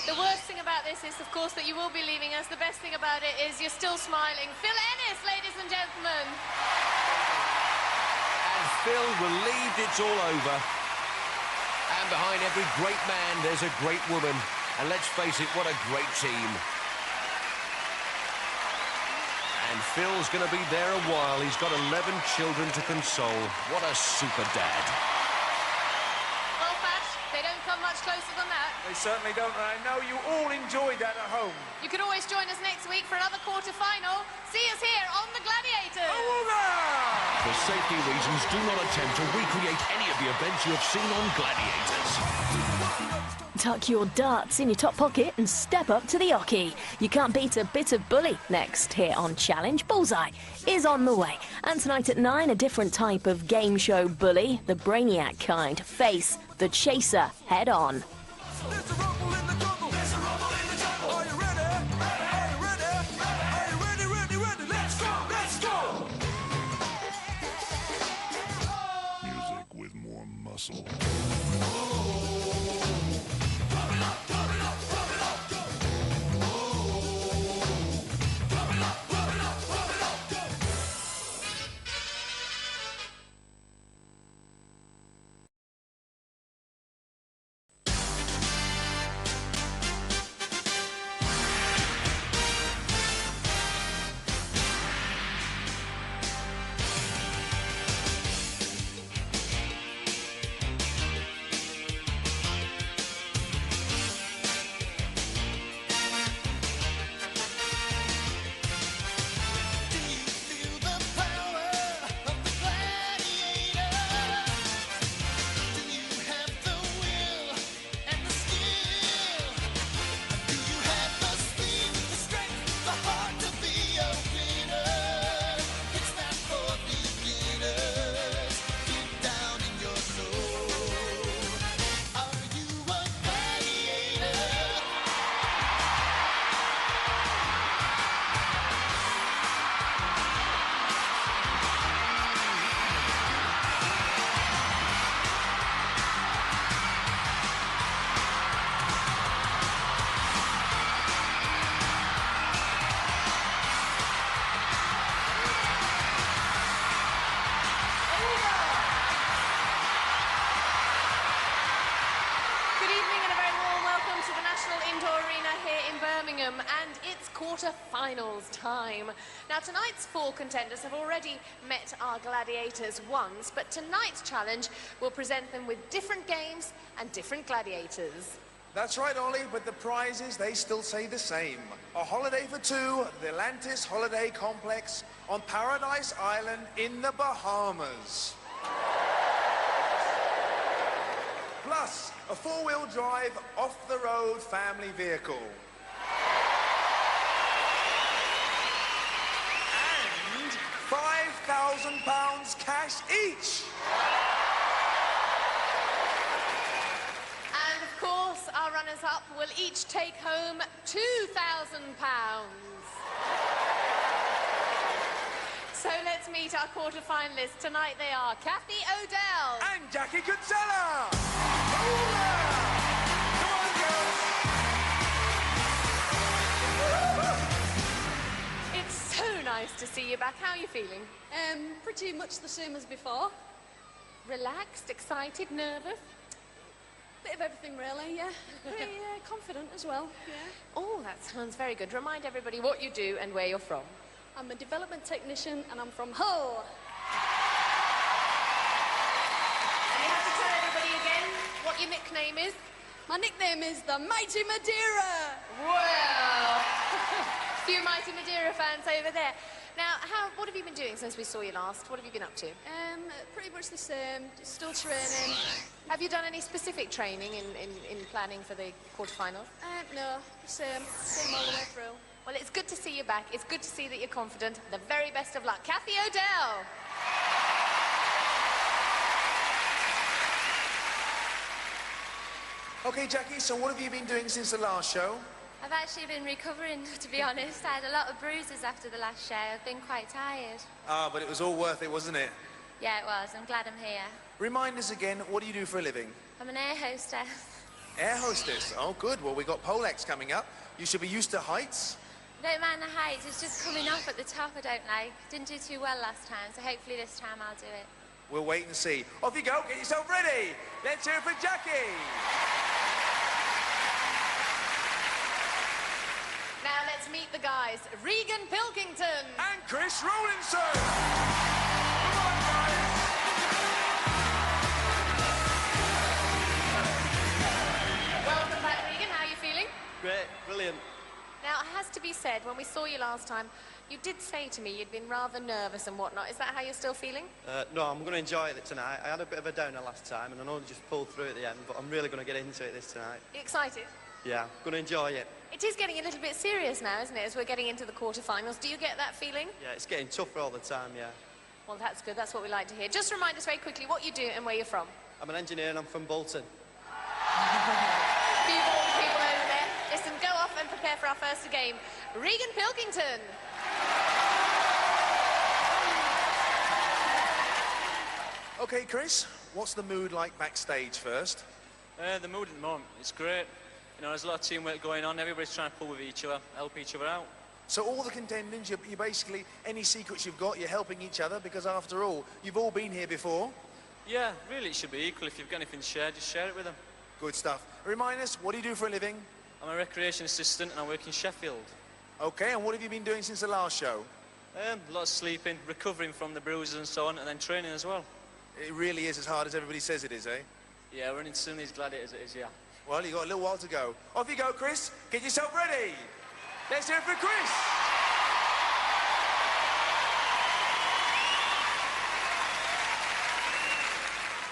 The worst thing about this is, of course, that you will be leaving us. The best thing about it is you're still smiling. Phil Ennis, ladies and gentlemen. And Phil relieved it's all over. And behind every great man, there's a great woman. And let's face it, what a great team. And Phil's going to be there a while. He's got 11 children to console. What a super dad. Well, Pat, they don't come much closer than that. They certainly don't, and I know you all enjoyed that at home. You can always join us next week for another quarter-final. See us here on the Gladiators. For safety reasons, do not attempt to recreate any of the events you have seen on Gladiators. Tuck your darts in your top pocket and step up to the hockey. You can't beat a bit of bully. Next here on Challenge, Bullseye is on the way. And tonight at 9, a different type of game show bully, the brainiac kind. Face the chaser head on. Music with more muscle. quarter-finals time. Now, tonight's 4 contenders have already met our gladiators once, but tonight's challenge will present them with different games and different gladiators. That's right, Ollie, but the prizes, they still say the same. A holiday for 2 at the Atlantis Holiday Complex on Paradise Island in the Bahamas. Plus, a 4-wheel drive, off-the-road family vehicle. And £5,000 cash each. And, of course, our runners-up will each take home £2,000. So let's meet our quarter-finalists. Tonight they are Kathy O'Dell. And Jackie Kinsella. It's so nice to see you back. How are you feeling? Pretty much the same as before. Relaxed, excited, nervous? Bit of everything, really, yeah. Pretty confident as well, yeah. Oh, that sounds very good. Remind everybody what you do and where you're from. I'm a development technician and I'm from Hull. And you have to tell everybody again what your nickname is. My nickname is the Mighty Madeira. Well, few Mighty Madeira fans over there. Now, what have you been doing since we saw you last? What have you been up to? Pretty much the same, still training. Have you done any specific training in planning for the quarterfinals? No, same all the way through. Well, it's good to see you back. It's good to see that you're confident. The very best of luck. Kathy O'Dell. OK, Jackie, so what have you been doing since the last show? I've actually been recovering, to be honest. I had a lot of bruises after the last show. I've been quite tired. Ah, but it was all worth it, wasn't it? Yeah, it was. I'm glad I'm here. Remind us again, what do you do for a living? I'm an air hostess. Air hostess? Oh, good. Well, we got Polex coming up. You should be used to heights. I don't mind the heights. It's just coming off at the top I don't like. Didn't do too well last time, so hopefully this time I'll do it. We'll wait and see. Off you go. Get yourself ready. Let's hear it for Jackie. Now let's meet the guys. Regan Pilkington. And Chris Rawlinson. Welcome back, Regan. How are you feeling? Great, brilliant. Now, it has to be said, when we saw you last time, you did say to me you'd been rather nervous and whatnot. Is that how you're still feeling? No, I'm going to enjoy it tonight. I had a bit of a downer last time, and I know I just pulled through at the end, but I'm really going to get into it this tonight. You excited? Yeah, I'm going to enjoy it. It is getting a little bit serious now, isn't it, as we're getting into the quarterfinals. Do you get that feeling? Yeah, it's getting tougher all the time, yeah. Well, that's good. That's what we like to hear. Just remind us very quickly what you do and where you're from. I'm an engineer and I'm from Bolton. Few Bolton people over there. Listen, go off and prepare for our first game. Regan Pilkington. OK, Chris, what's the mood like backstage first? The mood at the moment is great. You know, there's a lot of teamwork going on. Everybody's trying to pull with each other, help each other out. So all the contenders, you basically, any secrets you've got, you're helping each other, because after all, you've all been here before. Yeah, really, it should be equal. If you've got anything to share, just share it with them. Good stuff. Remind us, what do you do for a living? I'm a recreation assistant and I work in Sheffield. OK, and what have you been doing since the last show? A lot of sleeping, recovering from the bruises and so on, and then training as well. It really is as hard as everybody says it is, eh? Yeah, we're running some of these gladiators, it is, yeah. Well, you've got a little while to go. Off you go, Chris. Get yourself ready. Let's hear it for Chris.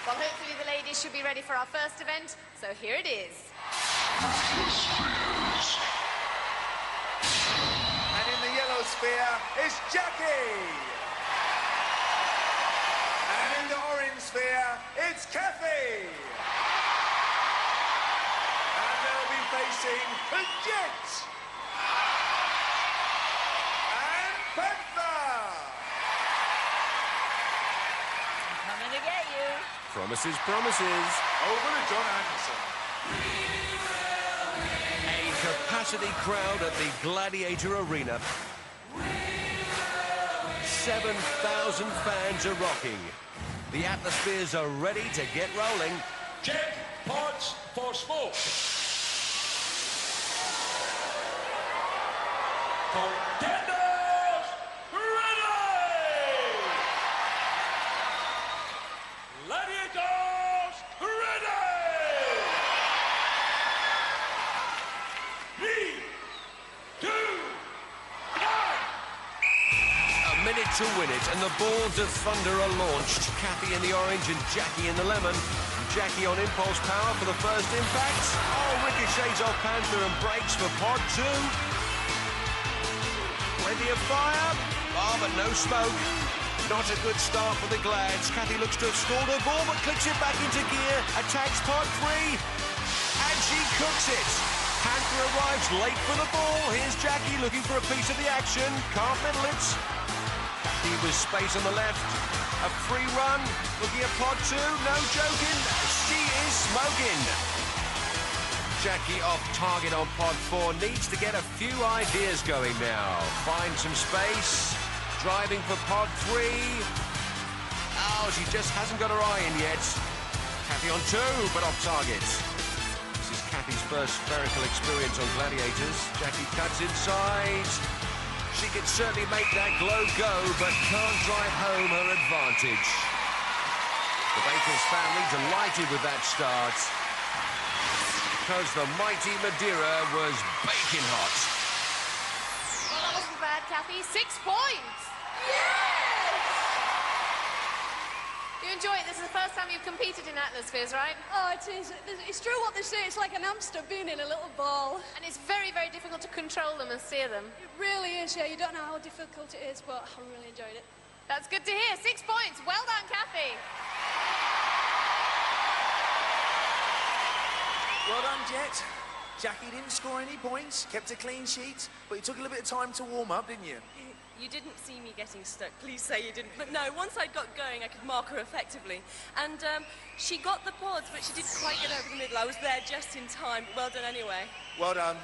Well, hopefully the ladies should be ready for our first event. So here it is. And in the yellow sphere is Jackie. And in the orange sphere, it's Kathy. And they'll be facing the Jet. And Panther. I'm coming to get you. Promises, promises. Over to John Anderson. A capacity crowd at the Gladiator Arena. 7,000 fans are rocking. The atmospheres are ready to get rolling. Check pods for smoke. Contenders, ready! Gladiators, ready! 3, 2, 1! A minute to win it, and the balls of thunder are launched. Kathy in the orange and Jackie in the lemon. Jackie on impulse power for the first impact. Oh, ricochets off Panther and breaks for pod 2. Plenty of fire. Oh, but no smoke. Not a good start for the Glads. Kathy looks to have stalled her ball, but clicks it back into gear. Attacks pod 3. And she cooks it. Panther arrives late for the ball. Here's Jackie looking for a piece of the action. Can't middle it. Kathy with space on the left. A free run, looking at pod 2, no joking, she is smoking. Jackie off target on pod 4, needs to get a few ideas going now. Find some space, driving for pod 3. Oh, she just hasn't got her eye in yet. Kathy on 2, but off target. This is Kathy's first spherical experience on Gladiators. Jackie cuts inside. She can certainly make that glow go, but can't drive home her advantage. The Bakers family delighted with that start, because the mighty Madeira was baking hot. Well, that wasn't bad, Kathy. 6 points! You enjoy it? This is the first time you've competed in atmospheres, right? Oh, it is. It's true what they say. It's like an hamster being in a little ball. And it's very, very difficult to control them and steer them. It really is, yeah. You don't know how difficult it is, but I really enjoyed it. That's good to hear. 6 points. Well done, Kathy. Well done, Jet. Jackie didn't score any points, kept a clean sheet, but you took a little bit of time to warm up, didn't you? You didn't see me getting stuck. Please say you didn't. But no, once I'd got going, I could mark her effectively. And she got the pods, but she didn't quite get over the middle. I was there just in time. Well done anyway. Well done.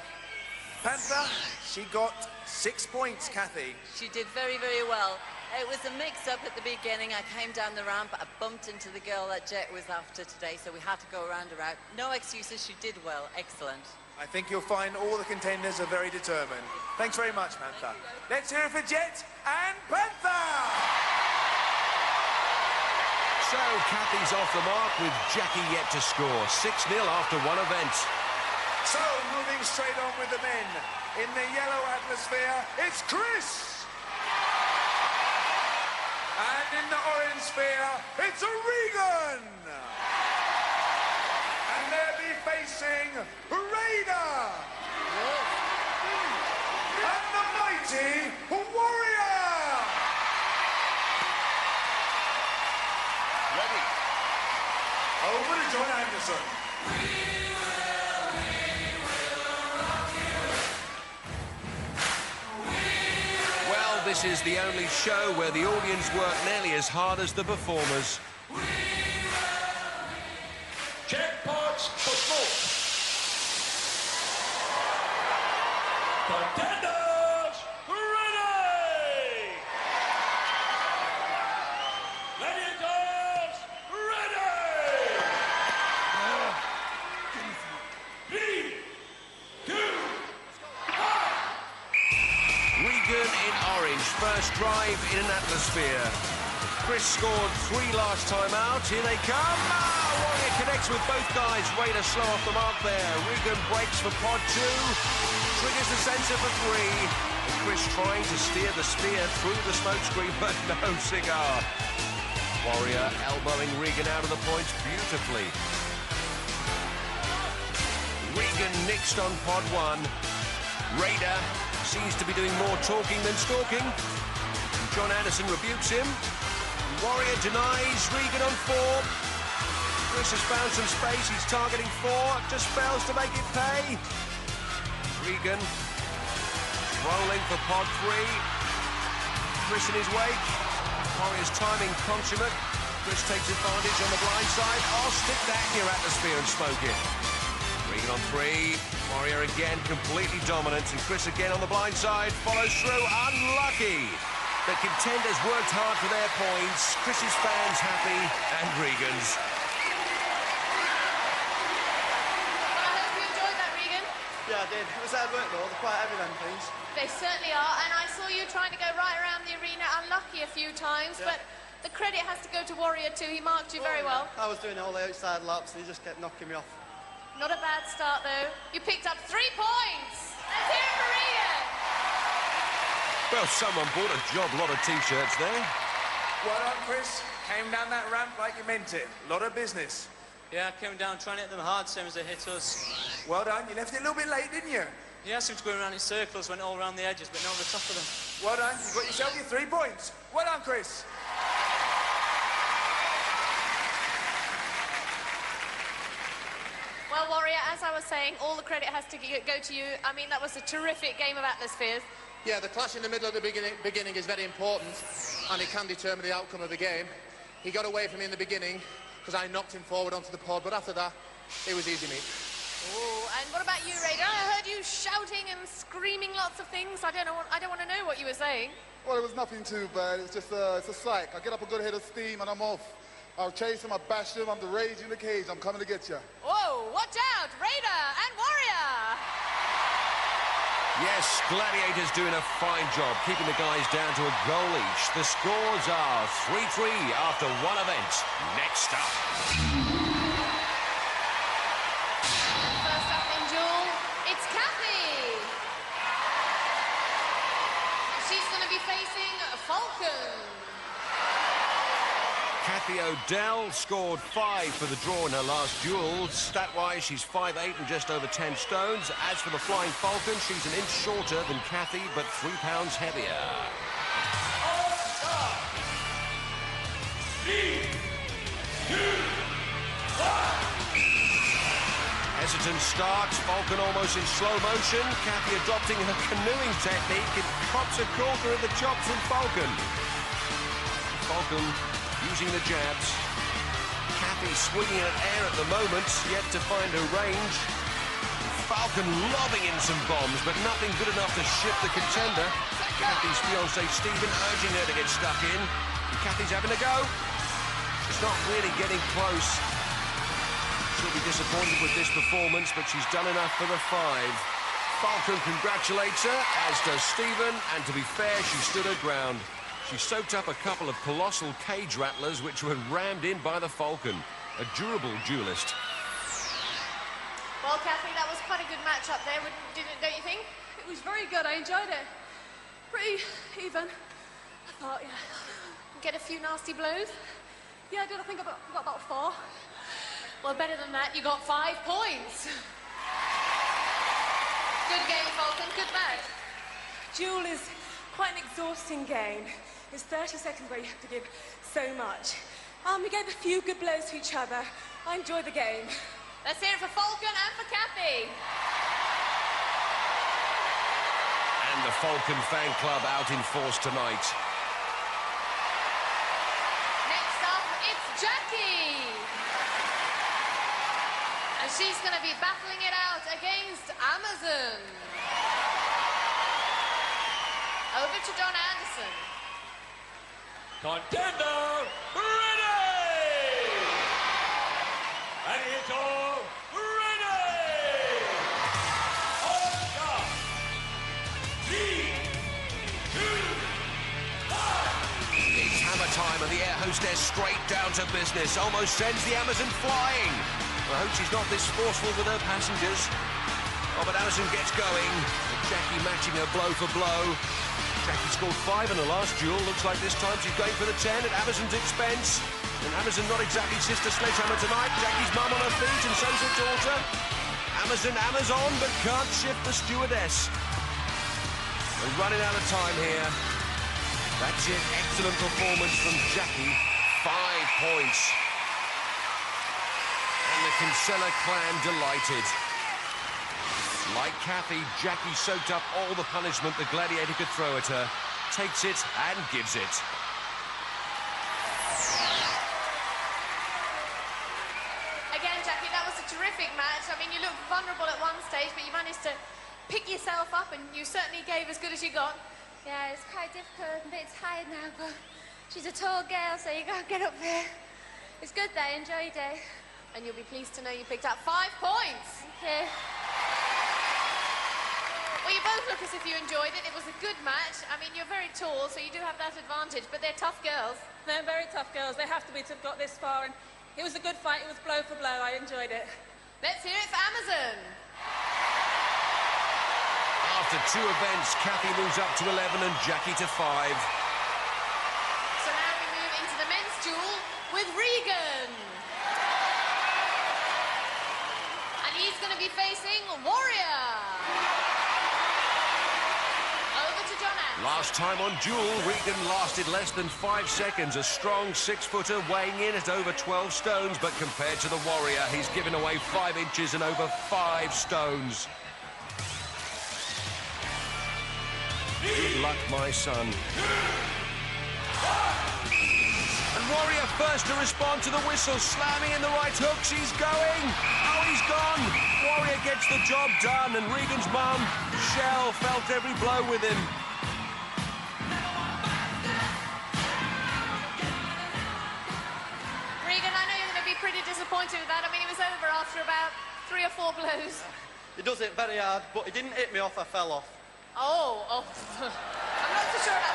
Panther, she got 6 points, Kathy. She did very, very well. It was a mix-up at the beginning. I came down the ramp, I bumped into the girl that Jet was after today, so we had to go around her out. No excuses, she did well. Excellent. I think you'll find all the contenders are very determined. Thanks very much, Panther. Let's hear it for Jet and Panther! So, Kathy's off the mark with Jackie yet to score. 6-0 after one event. So, moving straight on with the men. In the yellow atmosphere, it's Chris! And in the orange sphere, it's Regan! And they'll be facing Raider! And the mighty Warrior! Ready. Over to John Anderson. Well, this is the only show where the audience work nearly as hard as the performers. Check pods for 4. Contenders, ready! Gladiators, ready! 3, 2, 1! Regan in orange, first drive in an atmosphere. Chris scored 3 last time out. Here they come. Warrior connects with both guys. Raider slow off the mark there. Regan breaks for pod 2. Triggers the sensor for 3. And Chris trying to steer the spear through the smokescreen, but no cigar. Warrior elbowing Regan out of the points beautifully. Regan nixed on pod 1. Raider seems to be doing more talking than stalking. John Anderson rebukes him. Warrior denies Regan on 4. Chris has found some space. He's targeting 4. Just fails to make it pay. Regan rolling for pod 3. Chris in his wake. Warrior's timing consummate. Chris takes advantage on the blind side. Oh, stick that in your atmosphere and smoke it. Regan on 3. Warrior again completely dominant. And Chris again on the blind side. Follows through. Unlucky. The contenders worked hard for their points. Chris's fans happy, and Regan's. Well, I hope you enjoyed that, Regan. Yeah, I did. It was hard work though, they're quite heavy them things. They certainly are, and I saw you trying to go right around the arena, unlucky a few times, but the credit has to go to Warrior too. He marked you very well. I was doing all the outside laps and he just kept knocking me off. Not a bad start though. You picked up 3 points. Let's hear it for Regan. Well, someone bought a job lot of T-shirts there. Well done, Chris. Came down that ramp like you meant it. A lot of business. Yeah, I came down trying to hit them hard, same as they hit us. Well done. You left it a little bit late, didn't you? Yeah, I seemed to go around in circles, went all around the edges, but not on the top of them. Well done. You got yourself your 3 points. Well done, Chris. Well, Warrior, as I was saying, all the credit has to go to you. I mean, that was a terrific game of atmospheres. Yeah, the clash in the middle of the beginning is very important, and it can determine the outcome of the game. He got away from me in the beginning because I knocked him forward onto the pod, but after that, it was easy meat. Oh, and what about you, Raider? I heard you shouting and screaming lots of things. I don't want to know what you were saying. Well, it was nothing too bad. It's just it's a psych. I get up a good head of steam and I'm off. I'll chase him, I'll bash him, I'm the rage in the cage. I'm coming to get you. Whoa, watch out, Raider and Warrior! Yes, Gladiators doing a fine job, keeping the guys down to a goal each. The scores are 3-3 after one event. Next up. First up in duel, it's Kathy. She's going to be facing Falcon. Kathy O'Dell scored 5 for the draw in her last duel. Stat-wise, she's 5'8" and just over 10 stones. As for the Flying Falcon, she's an inch shorter than Kathy, but 3 pounds heavier. Hesitant starts, Falcon almost in slow motion. Kathy adopting her canoeing technique and pops a corker at the chop from Falcon. Falcon using the jabs. Kathy swinging at air at the moment, yet to find her range. Falcon lobbing in some bombs, but nothing good enough to shift the contender. Kathy's fiancé Stephen urging her to get stuck in. And Kathy's having a go. She's not really getting close. She'll be disappointed with this performance, but she's done enough for the 5. Falcon congratulates her, as does Stephen, and to be fair, she stood her ground. She soaked up a couple of colossal cage rattlers which were rammed in by the Falcon. A durable duelist. Well, Kathy, that was quite a good match up there, don't you think? It was very good, I enjoyed it. Pretty even, I thought, yeah. Get a few nasty blows? Yeah, I did. I think I got about 4. Well, better than that, you got 5 points. Good game, Falcon, good match. Duel is quite an exhausting game. It's 30 seconds where you have to give so much. We gave a few good blows to each other. I enjoyed the game. Let's hear it for Falcon and for Kathy. And the Falcon fan club out in force tonight. Next up, it's Jackie. And she's going to be battling it out against Amazon. Over to Don Anderson. Contender, ready! And it's all ready! On top! 3, 2, 1! It's hammer time and the air hostess straight down to business. Almost sends the Amazon flying. I hope she's not this forceful with her passengers. Oh, but Amazon gets going. Jackie matching her blow for blow. Jackie scored 5 in the last duel. Looks like this time she's going for the 10 at Amazon's expense. And Amazon not exactly Sister Sledgehammer tonight. Jackie's mum on her feet and so's her daughter. Amazon, but can't shift the stewardess. We're running out of time here. That's it. Excellent performance from Jackie. 5 points. And the Kinsella clan delighted. Like Kathy, Jackie soaked up all the punishment the Gladiator could throw at her, takes it and gives it. Again, Jackie, that was a terrific match. I mean, you looked vulnerable at one stage, but you managed to pick yourself up and you certainly gave as good as you got. Yeah, it's quite difficult. I'm a bit tired now, but she's a tall girl, so you gotta get up there. It's good though, enjoyed it. And you'll be pleased to know you picked up 5 points. Thank you. both look as if you enjoyed it. It was a good match. I mean, you're very tall, so you do have that advantage, but they're tough girls. They're very tough girls. They have to be to have got this far, and it was a good fight. It was blow for blow. I enjoyed it. Let's hear it for Amazon. After 2 events, Kathy moves up to 11 and Jackie to 5. So now we move into the men's duel with Regan. And he's going to be facing Warrior. Over to John Ann. Last time on Duel, Regan lasted less than 5 seconds. A strong 6-footer weighing in at over 12 stones, but compared to the Warrior, he's given away 5 inches and over 5 stones. Good luck, my son. And Warrior first to respond to the whistle, slamming in the right hooks. He's going. Oh, he's gone. Warrior gets the job done, and Regan's mum, Shell, felt every blow with him. Regan, I know you're going to be pretty disappointed with that. I mean, it was over after about 3 or 4 blows. He does it very hard, but he didn't hit me off, I fell off. Oh. I'm not so sure about...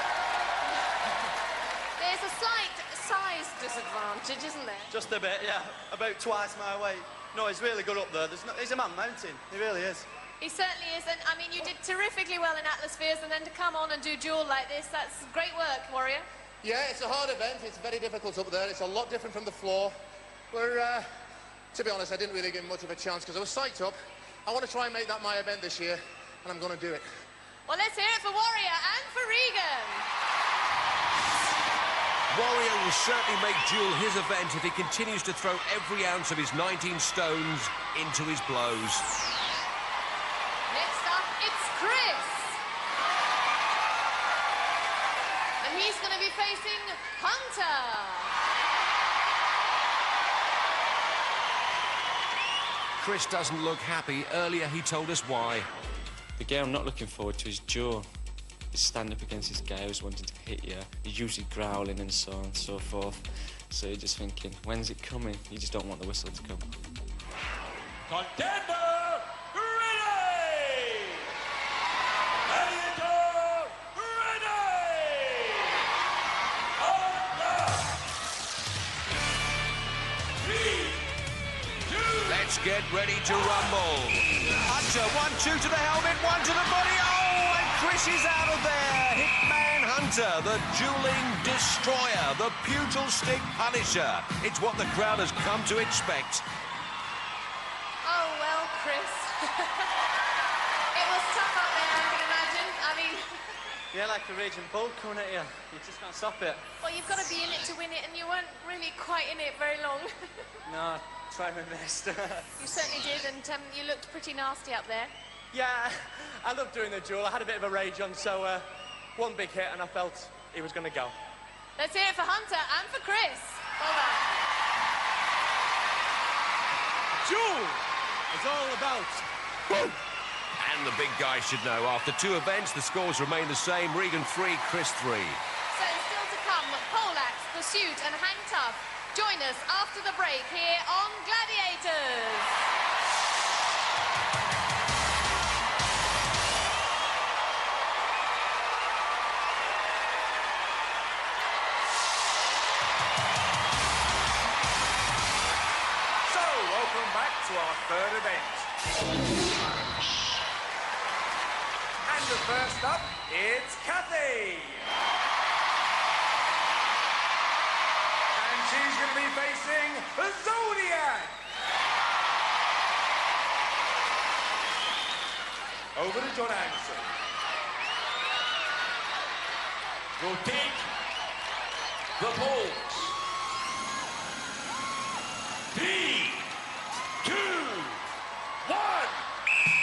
There's a slight size disadvantage, isn't there? Just a bit, yeah. About twice my weight. No, he's really good up there. He's a man mountain. He really is. He certainly is, and I mean, you did terrifically well in Atmospheres, and then to come on and do duel like this, that's great work, Warrior. Yeah, it's a hard event. It's very difficult up there. It's a lot different from the floor. Where, to be honest, I didn't really give much of a chance because I was psyched up. I want to try and make that my event this year, and I'm going to do it. Well, let's hear it for Warrior and for Regan. Warrior will certainly make Duel his event if he continues to throw every ounce of his 19 stones into his blows. Next up, it's Chris. And he's going to be facing Hunter. Chris doesn't look happy. Earlier, he told us why. The game I'm not looking forward to is Joe. He's standing up against his guy who's wanting to hit you. He's usually growling and so on and so forth. So you're just thinking, when's it coming? You just don't want the whistle to come. Contender, ready! Gladiator, ready! Let's get ready to rumble. Hunter, 1-2 to the helmet, 1 to the body. Oh, and Chris is out of there. Hitman Hunter, the dueling destroyer, the pugil stick punisher. It's what the crowd has come to expect. Oh, well, Chris. It was tough up there, I can imagine. I mean... Yeah, like a raging bull coming at you. You just can't stop it. Well, you've got to be in it to win it, and you weren't really quite in it very long. No, try my best. You certainly did, and you looked pretty nasty up there. Yeah, I loved doing the duel. I had a bit of a rage on, so one big hit, and I felt he was going to go. Let's hear it for Hunter and for Chris. Well done. Duel is all about... Boom! And the big guy should know. After 2 events, the scores remain the same. Regan 3, Chris 3. So still to come, poleaxe, pursuit and hang tough. Join us after the break here on Gladiators. So, welcome back to our 3rd event. And the first up, it's Kathy. And she's going to be facing Zodiac. Over to John Anderson. Rotate the poles. 3, 2, 1.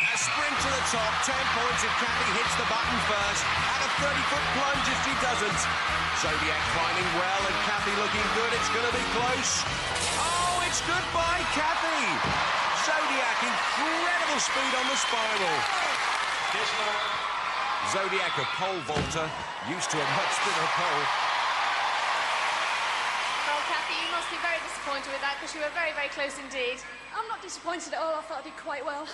A sprint to the top, 10 points if Kathy hits the button first, and a 30-foot plunge if she doesn't. Zodiac climbing well, and Kathy looking good. It's going to be close. Oh, it's goodbye, Kathy. Zodiac, incredible speed on the spiral. Zodiac, a pole vaulter, used to a much thinner pole. Well, Kathy, you must be very disappointed with that because you were very, very close indeed. I'm not disappointed at all. I thought I did quite well.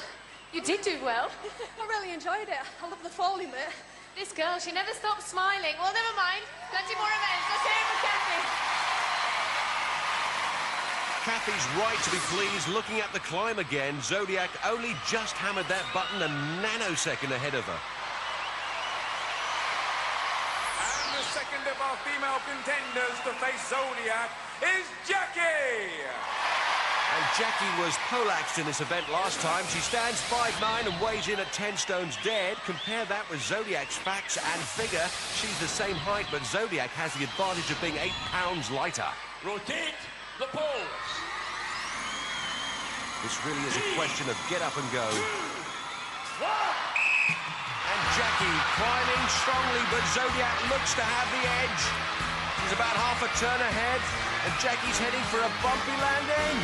You did do well. I really enjoyed it. I love the falling bit. This girl, she never stops smiling. Well, never mind. Plenty more events. Let's hear it for Kathy. Kathy's right to be pleased, looking at the climb again. Zodiac only just hammered that button a nanosecond ahead of her. And the second of our female contenders to face Zodiac is Jackie! And Jackie was poleaxed in this event last time. She stands 5'9" and weighs in at 10 stones dead. Compare that with Zodiac's facts and figure. She's the same height, but Zodiac has the advantage of being 8 pounds lighter. Rotate the poles. This really is a question of get up and go. And Jackie climbing strongly, but Zodiac looks to have the edge. She's about half a turn ahead, and Jackie's heading for a bumpy landing.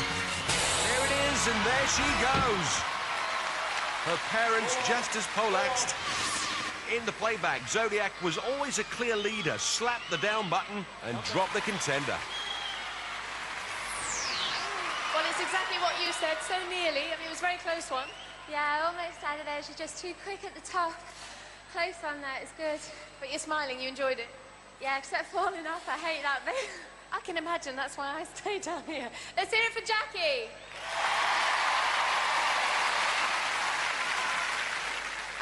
There it is, and there she goes. Her parents just as poleaxed. In the playback, Zodiac was always a clear leader, slapped the down button and dropped the contender. Well, it's exactly what you said, so nearly. I mean, it was a very close one. Yeah, I almost had it there. She's just too quick at the top. Close on that, it's good. But you're smiling, you enjoyed it? Yeah, except falling off. I hate that bit. I can imagine, that's why I stayed down here. Let's hear it for Jackie.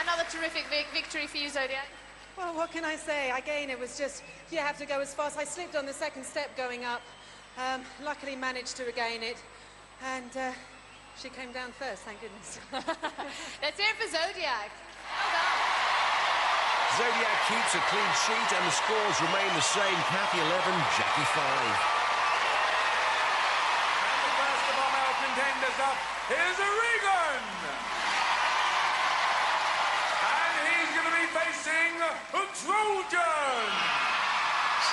Another terrific victory for you, Zodiac. Well, what can I say? Again, it was just, you have to go as fast. I slipped on the second step going up. Luckily managed to regain it. And she came down first, thank goodness. Let's hear it for Zodiac. Well done. Zodiac keeps a clean sheet and the scores remain the same. Kathy 11, Jackie 5. And the first of our male contenders up is Regan. And he's going to be facing Trojan.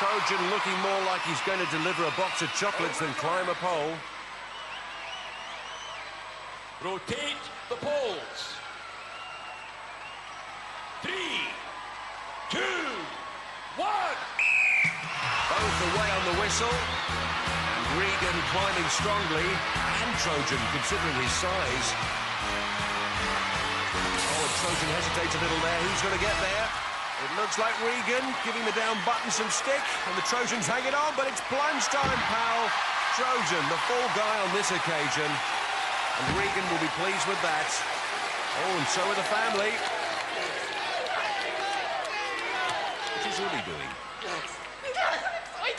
Trojan looking more like he's going to deliver a box of chocolates than climb a pole. Rotate the poles. 3, 2, 1. Both away on the whistle. And Regan climbing strongly. And Trojan, considering his size. Oh, and Trojan hesitates a little there. Who's going to get there? It looks like Regan giving the down button some stick. And the Trojans hanging on, but it's plunge time, pal. Trojan, the full guy on this occasion. And Regan will be pleased with that. Oh, and so are the family. What is Uli doing?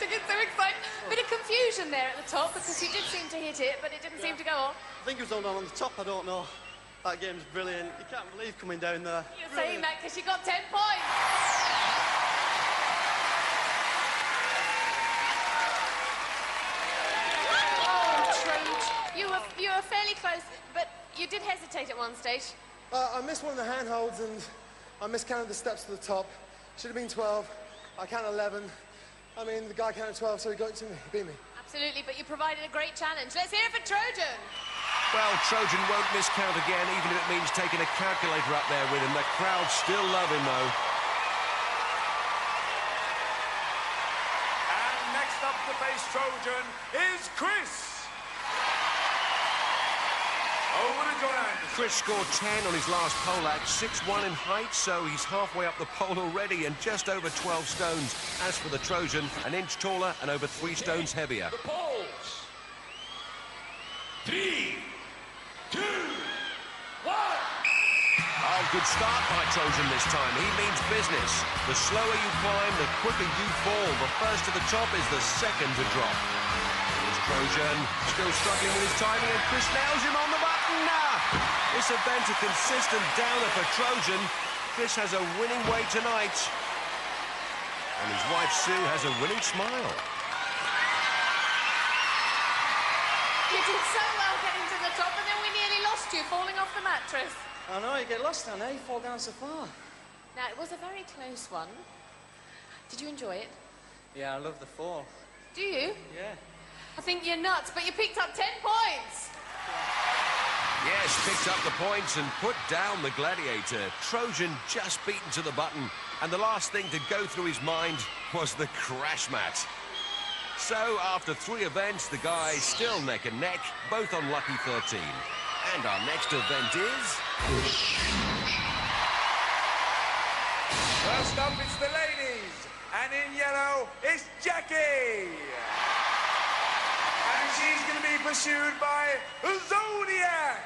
It's so exciting. Bit of confusion there at the top because you did seem to hit it, but it didn't seem to go off. I think it was on the top, I don't know. That game's brilliant. You can't believe coming down there. You're saying that because you got 10 points. Oh, Trojan. You were fairly close, but you did hesitate at one stage. I missed one of the handholds and I miscounted the steps to the top. Should have been 12. I counted 11. I mean, the guy counted 12, so he got it to me. He beat me. Absolutely, but you provided a great challenge. Let's hear it for Trojan. Well, Trojan won't miscount again, even if it means taking a calculator up there with him. The crowd still love him, though. And next up to face Trojan is Chris. Over to John Anderson. Chris scored 10 on his last poleaxe, 6'1" in height, so he's halfway up the pole already and just over 12 stones. As for the Trojan, an inch taller and over 3 stones heavier. The poles. 3, 2, 1. Oh, good start by Trojan this time. He means business. The slower you climb, the quicker you fall. The first to the top is the second to drop. Here's Trojan, still struggling with his timing, and Chris nails him on the button. This event a consistent downer for Trojan. Chris has a winning way tonight. And his wife Sue has a winning smile. You did so well getting to the top, and then we nearly lost you falling off the mattress. I know, you get lost down there, you fall down so far. Now, it was a very close one. Did you enjoy it? Yeah, I love the fall. Do you? Yeah. I think you're nuts, but you picked up 10 points. Yes, picked up the points and put down the Gladiator. Trojan just beaten to the button, and the last thing to go through his mind was the crash mat. So, after 3 events, the guys still neck and neck, both on lucky 13. And our next event is... First up, it's the ladies. And in yellow, it's Jackie. And she's going to be pursued by Zodiac.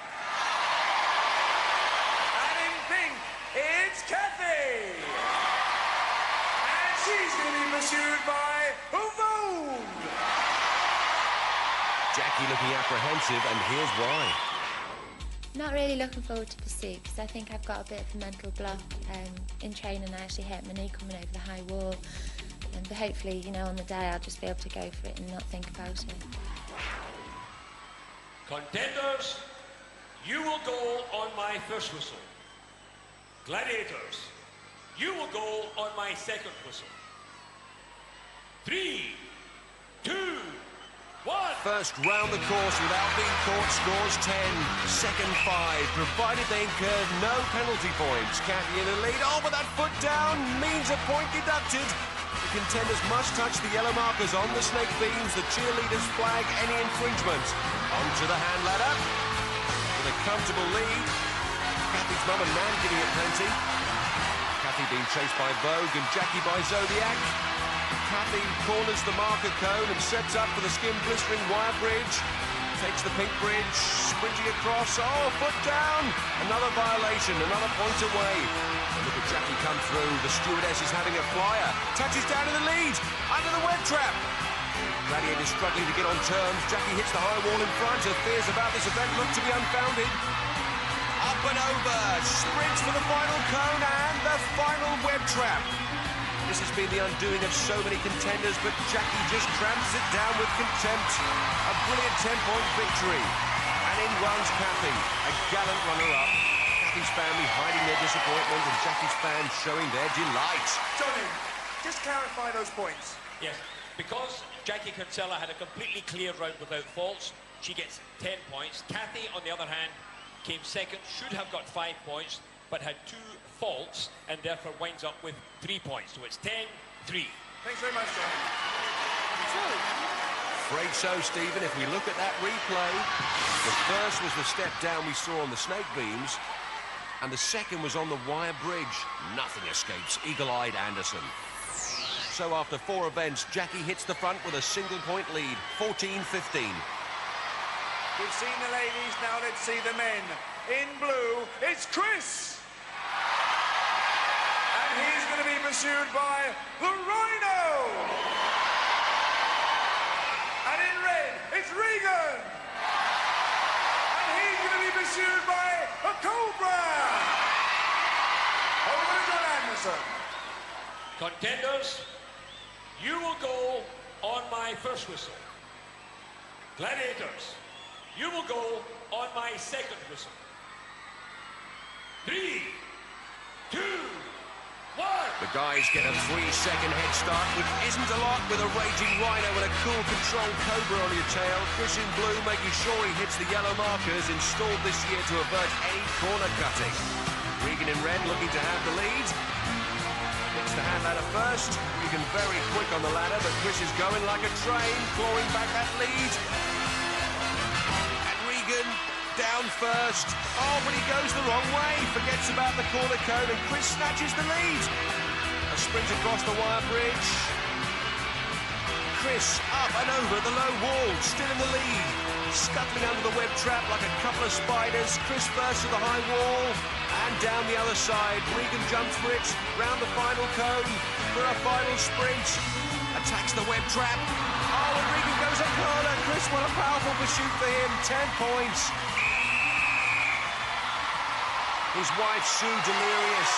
And in pink, it's Kathy. And she's going to be pursued by Vogue. Jackie looking apprehensive, and here's why. Not really looking forward to pursuit because I think I've got a bit of a mental block. In training, I actually hurt my knee coming over the high wall. But hopefully, you know, on the day I'll just be able to go for it and not think about it. Contenders, you will go on my first whistle. Gladiators, you will go on my second whistle. 3, 2, 1. First round the course without being caught scores 10. Second 5, provided they incur no penalty points. Kathy in the lead. Oh, but that foot down means a point deducted. The contenders must touch the yellow markers on the snake beams. The cheerleaders flag any infringement. Onto the hand ladder. With a comfortable lead. Kathy's mum and nan giving it plenty. Kathy being chased by Vogue and Jackie by Zodiac. Kathy corners the marker cone and sets up for the skin blistering wire bridge. Takes the pink bridge, sprinting across. Oh, foot down. Another violation, another point away. And look at Jackie come through. The stewardess is having a flyer. Touches down in the lead. Under the web trap. Gladiators struggling to get on terms. Jackie hits the high wall in front. Her fears about this event look to be unfounded. Up and over. Sprints for the final cone and the final web trap. This has been the undoing of so many contenders, but Jackie just tramps it down with contempt. A brilliant 10-point victory. And in runs Kathy, a gallant runner-up. Kathy's family hiding their disappointment and Jackie's fans showing their delight. Johnny, just clarify those points. Yes, because Jackie Kinsella had a completely clear round without faults, she gets 10 points. Kathy, on the other hand, came second, should have got 5 points, but had 2 faults, and therefore winds up with 3 points. So it's 10-3. Thanks very much, Johnny. Afraid so, Stephen. If we look at that replay, the first was the step down we saw on the snake beams, and the second was on the wire bridge. Nothing escapes eagle-eyed Anderson. So after 4 events, Jackie hits the front with a single-point lead, 14-15. We've seen the ladies, now let's see the men. In blue, it's Chris. And he's going to be pursued by the Rhino. And in red, it's Regan. And he's going to be pursued by a Cobra. Over to John Anderson. Contenders, you will go on my first whistle. Gladiators, you will go on my second whistle. 3, 2, 1. The guys get a 3-second head start, which isn't a lot with a raging Rhino and a cool control Cobra on your tail. Chris in blue making sure he hits the yellow markers installed this year to avert any corner cutting. Regan in red looking to have the lead. Hits the hand ladder first. Regan very quick on the ladder, but Chris is going like a train, clawing back that lead. And Regan down first. Oh, but he goes the wrong way. Forgets about the corner cone, and Chris snatches the lead. A sprint across the wire bridge. Chris up and over the low wall, still in the lead. Scuttling under the web trap like a couple of spiders. Chris first to the high wall and down the other side. Regan jumps for it, round the final cone for a final sprint. Attacks the web trap. Oh, and Regan goes a corner. Chris, what a powerful pursuit for him. 10 points. His wife, Sue, delirious.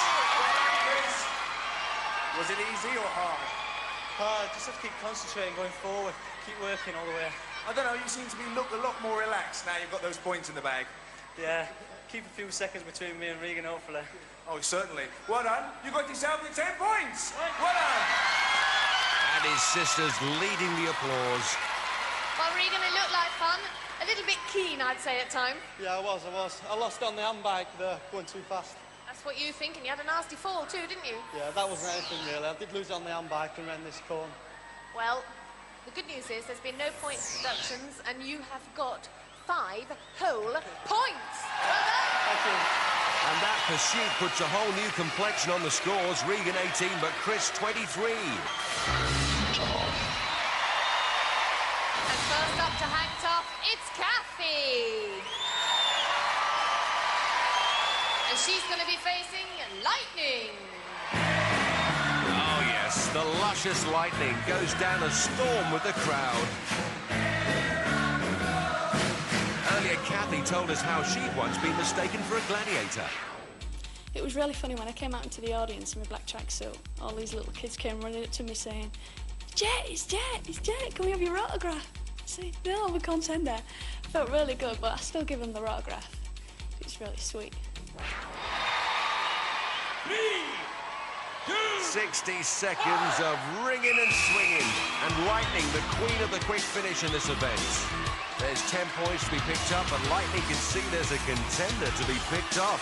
Was it easy or hard? Just have to keep concentrating, going forward, keep working all the way. I don't know, you seem to look a lot more relaxed now you've got those points in the bag. Yeah, keep a few seconds between me and Regan, hopefully. Oh, certainly. Well done. You got yourself the 10 points. Well done. And his sisters leading the applause. Well, Regan, it looked like fun. A little bit keen, I'd say, at times. Yeah, I was. I lost on the handbike there, going too fast. That's what you think, and you had a nasty fall too, didn't you? Yeah, that wasn't anything really. I did lose on the handbike and ran this cone. Well, the good news is there's been no point deductions, and you have got 5 whole points. Well done. Thank you. And that pursuit puts a whole new complexion on the scores. Regan 18, but Chris 23. And first up to hang tough, it's Kathy. And she's going to be facing Lightning. Oh, yes, the luscious Lightning goes down a storm with the crowd. Earlier, Kathy told us how she'd once been mistaken for a gladiator. It was really funny when I came out into the audience in my black tracksuit. All these little kids came running up to me saying, Jet, it's Jet, it's Jet, can we have your autograph? I said, no, I'm a contender. I felt really good, but I still give them their autograph. It's really sweet. 60 seconds of ringing and swinging, and Lightning, the queen of the quick finish in this event. There's 10 points to be picked up, and Lightning can see there's a contender to be picked off.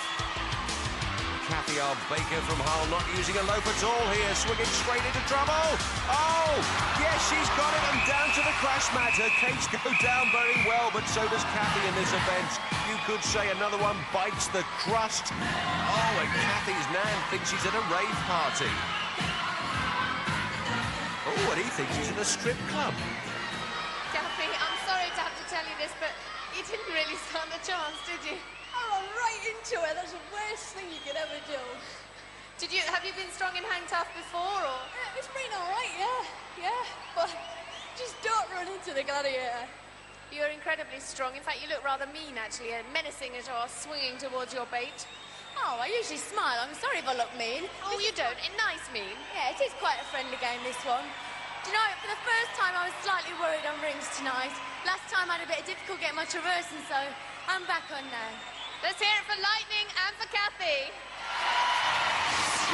Kathy R. Baker from Hull not using a lope at all here, swinging straight into trouble. Oh, yes, she's got it, and down to the crash mat. Her cakes go down very well, but so does Kathy in this event. You could say another one bites the crust. Oh, and Kathy's nan thinks she's at a rave party. Oh, and he thinks he's in a strip club. Kathy, I'm sorry to have to tell you this, but you didn't really stand a chance, did you? I ran right into it. That's the worst thing you could ever do. Have you been strong in hang tough before, or? Yeah, it's been all right, yeah. But just don't run into the gladiator. You're incredibly strong. In fact, you look rather mean, actually, and menacing as you're swinging towards your bait. Oh, I usually smile. I'm sorry if I look mean. Oh, you don't. A nice mean. Yeah, it is quite a friendly game, this one. Do you know, for the first time, I was slightly worried on rings tonight. Last time I had a bit of difficult getting my traversing, so I'm back on now. Let's hear it for Lightning and for Kathy.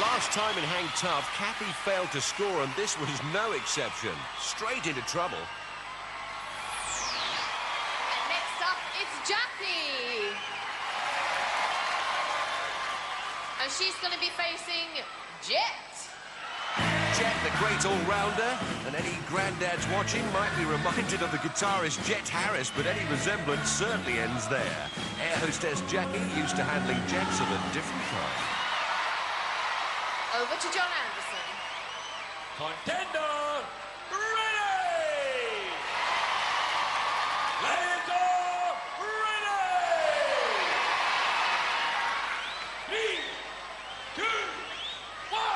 Last time in Hang Tough, Kathy failed to score, and this was no exception. Straight into trouble. And next up, it's Jackie. And she's going to be facing Jet. Jet, the great all-rounder, and any granddads watching might be reminded of the guitarist Jet Harris, but any resemblance certainly ends there. Air hostess Jackie used to handling jets of a different kind. Over to John Anderson. Contender, ready! Gladiator, ready! 3, 2, 1!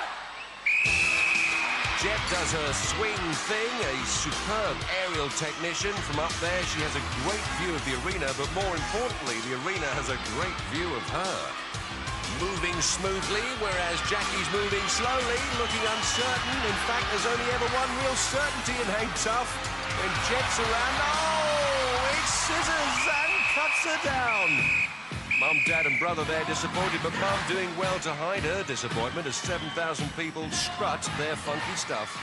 Jet does her swing thing, a superb aerial technician. From up there, she has a great view of the arena, but more importantly, the arena has a great view of her. Moving smoothly, whereas Jackie's moving slowly, looking uncertain. In fact, there's only ever one real certainty in Hang Tough. When Jet's around, oh, it scissors and cuts her down. Mum, Dad and brother there disappointed, but Mum doing well to hide her disappointment as 7,000 people strut their funky stuff.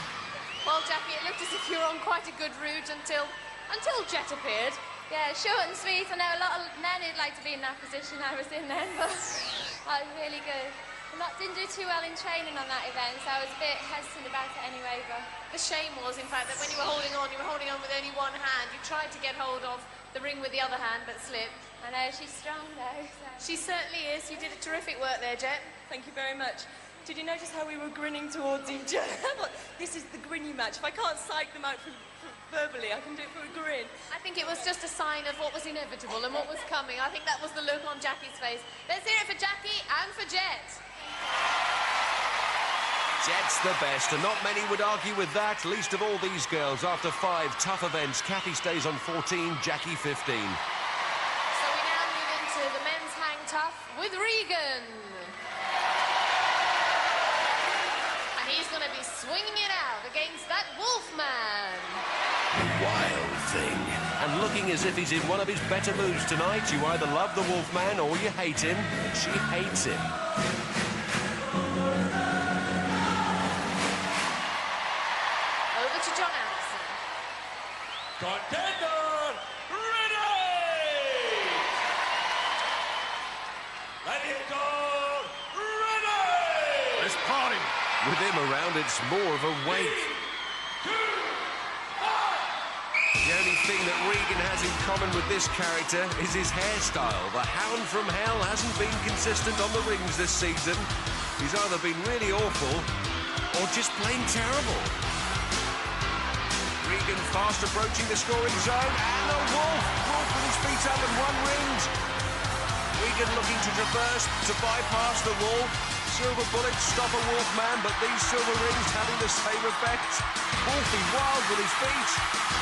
Well, Jackie, it looked as if you were on quite a good route until Jet appeared. Yeah, short and sweet. I know a lot of men who'd like to be in that position I was in then, but that was really good. Didn't do too well in training on that event, so I was a bit hesitant about it anyway, but... The shame was, in fact, that when you were holding on with only one hand. You tried to get hold of the ring with the other hand, but slipped. I know, she's strong, though, so... She certainly is. You did a terrific work there, Jet. Thank you very much. Did you notice how we were grinning towards each other? This is the grinny match. If I can't psych them out verbally, I can do it for a grin. I think it was just a sign of what was inevitable and what was coming. I think that was the look on Jackie's face. Let's hear it for Jackie and for Jet. Jet's the best, and not many would argue with that, least of all these girls. After 5 tough events, Kathy stays on 14, Jackie 15. So we now move into the men's hang tough with Regan. And he's going to be swinging it out against that Wolfman. Wild thing. And looking as if he's in one of his better moods tonight. You either love the Wolfman or you hate him. And she hates him. Over to John Anderson. Contender, ready! Gladiator, ready! Let's party. With him around, it's more of a wake. 3, 2, 1! The only thing that Regan has in common with this character is his hairstyle. The Hound from Hell hasn't been consistent on the rings this season. He's either been really awful or just plain terrible. Regan fast approaching the scoring zone, and a Wolf with his feet up and one ringed. Regan looking to traverse, to bypass the Wolf. Silver bullets stop a Wolfman, but these silver rings having the same effect. Wolfie wild with his feet,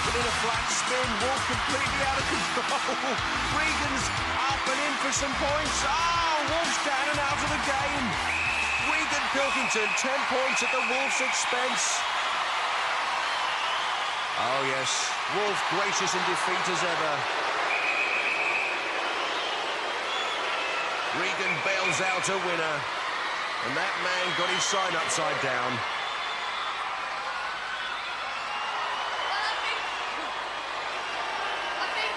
but in a flat spin, Wolf completely out of control. Regan's up and in for some points. Oh, Wolf's down and out of the game. Regan Pilkington, 10 points at the Wolf's expense. Oh yes, Wolf gracious in defeat as ever. Regan bails out a winner. And that man got his sign upside down. I think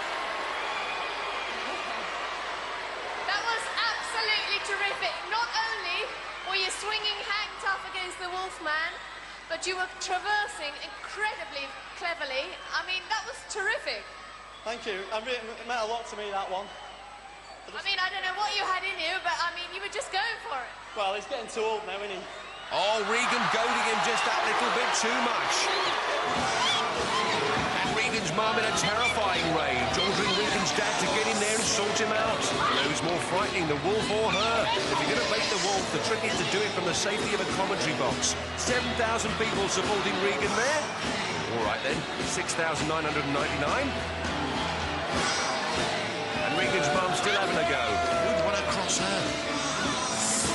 that was absolutely terrific. Not only were you swinging hang tough against the Wolfman, but you were traversing incredibly cleverly. I mean, that was terrific. Thank you. It meant a lot to me, that one. I mean, I don't know what you had in you, but I mean, you were just going for it. Well, he's getting too old now, isn't he? Oh, Regan goading him just that little bit too much. And Regan's mum in a terrifying rage, ordering Regan's dad to get in there and sort him out. Who's more frightening, the Wolf or her? If you're going to bait the Wolf, the trick is to do it from the safety of a commentary box. 7,000 people supporting Regan there. All right then, 6,999. And Regan's mum still having a go. Who'd want to cross her?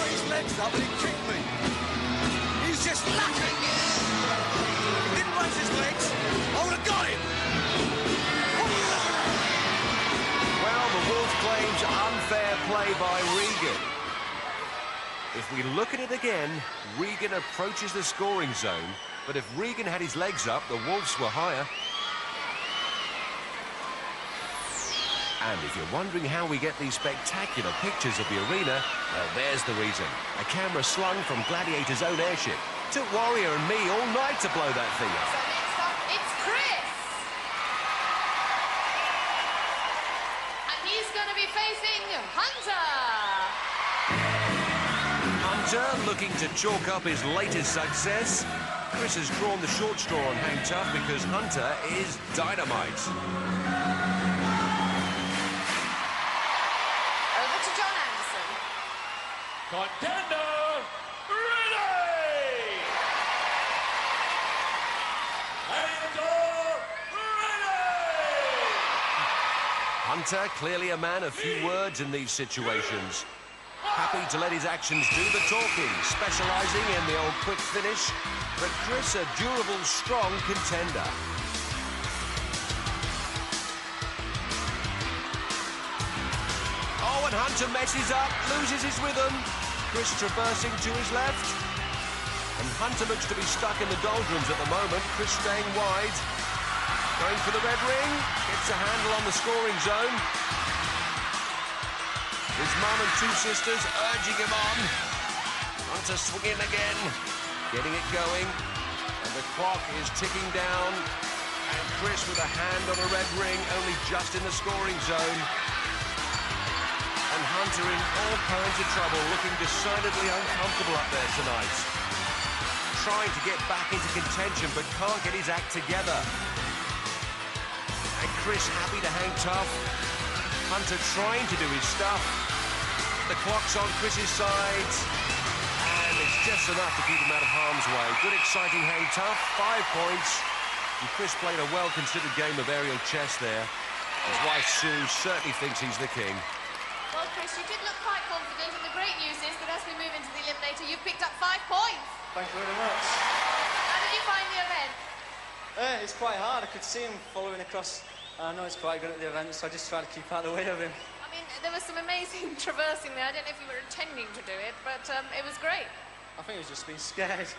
His legs up and he kicked me. He's just lacking. He didn't raise his legs. I would have got him. Well, the Wolf claims unfair play by Regan. If we look at it again, Regan approaches the scoring zone, but if Regan had his legs up, the Wolves were higher. And if you're wondering how we get these spectacular pictures of the arena, well, there's the reason. A camera slung from Gladiators' own airship. Took Warrior and me all night to blow that thing up. So next up, it's Chris. And he's going to be facing Hunter. Hunter looking to chalk up his latest success. Chris has drawn the short straw on Hang Tough because Hunter is dynamite. Contender, ready! Hunter, clearly a man of few words in these situations. Happy to let his actions do the talking, specialising in the old quick finish. But Chris, a durable, strong contender. Oh, and Hunter messes up, loses his rhythm. Chris traversing to his left. And Hunter looks to be stuck in the doldrums at the moment. Chris staying wide. Going for the red ring. Gets a handle on the scoring zone. His mum and two sisters urging him on. Hunter swinging again. Getting it going. And the clock is ticking down. And Chris with a hand on a red ring, only just in the scoring zone. And Hunter in all kinds of trouble, looking decidedly uncomfortable up there tonight. Trying to get back into contention, but can't get his act together. And Chris happy to hang tough. Hunter trying to do his stuff. The clock's on Chris's side. And it's just enough to keep him out of harm's way. Good, exciting hang tough, 5 points. And Chris played a well-considered game of aerial chess there. His wife Sue certainly thinks he's the king. Well, Chris, you did look quite confident, and the great news is that as we move into the Eliminator, you've picked up 5 points. Thank you very much. How did you find the event? It's quite hard. I could see him following across. I know he's quite good at the event, so I just try to keep out of the way of him. I mean, there was some amazing traversing there. I don't know if you were intending to do it, but it was great. I think he was just being scared.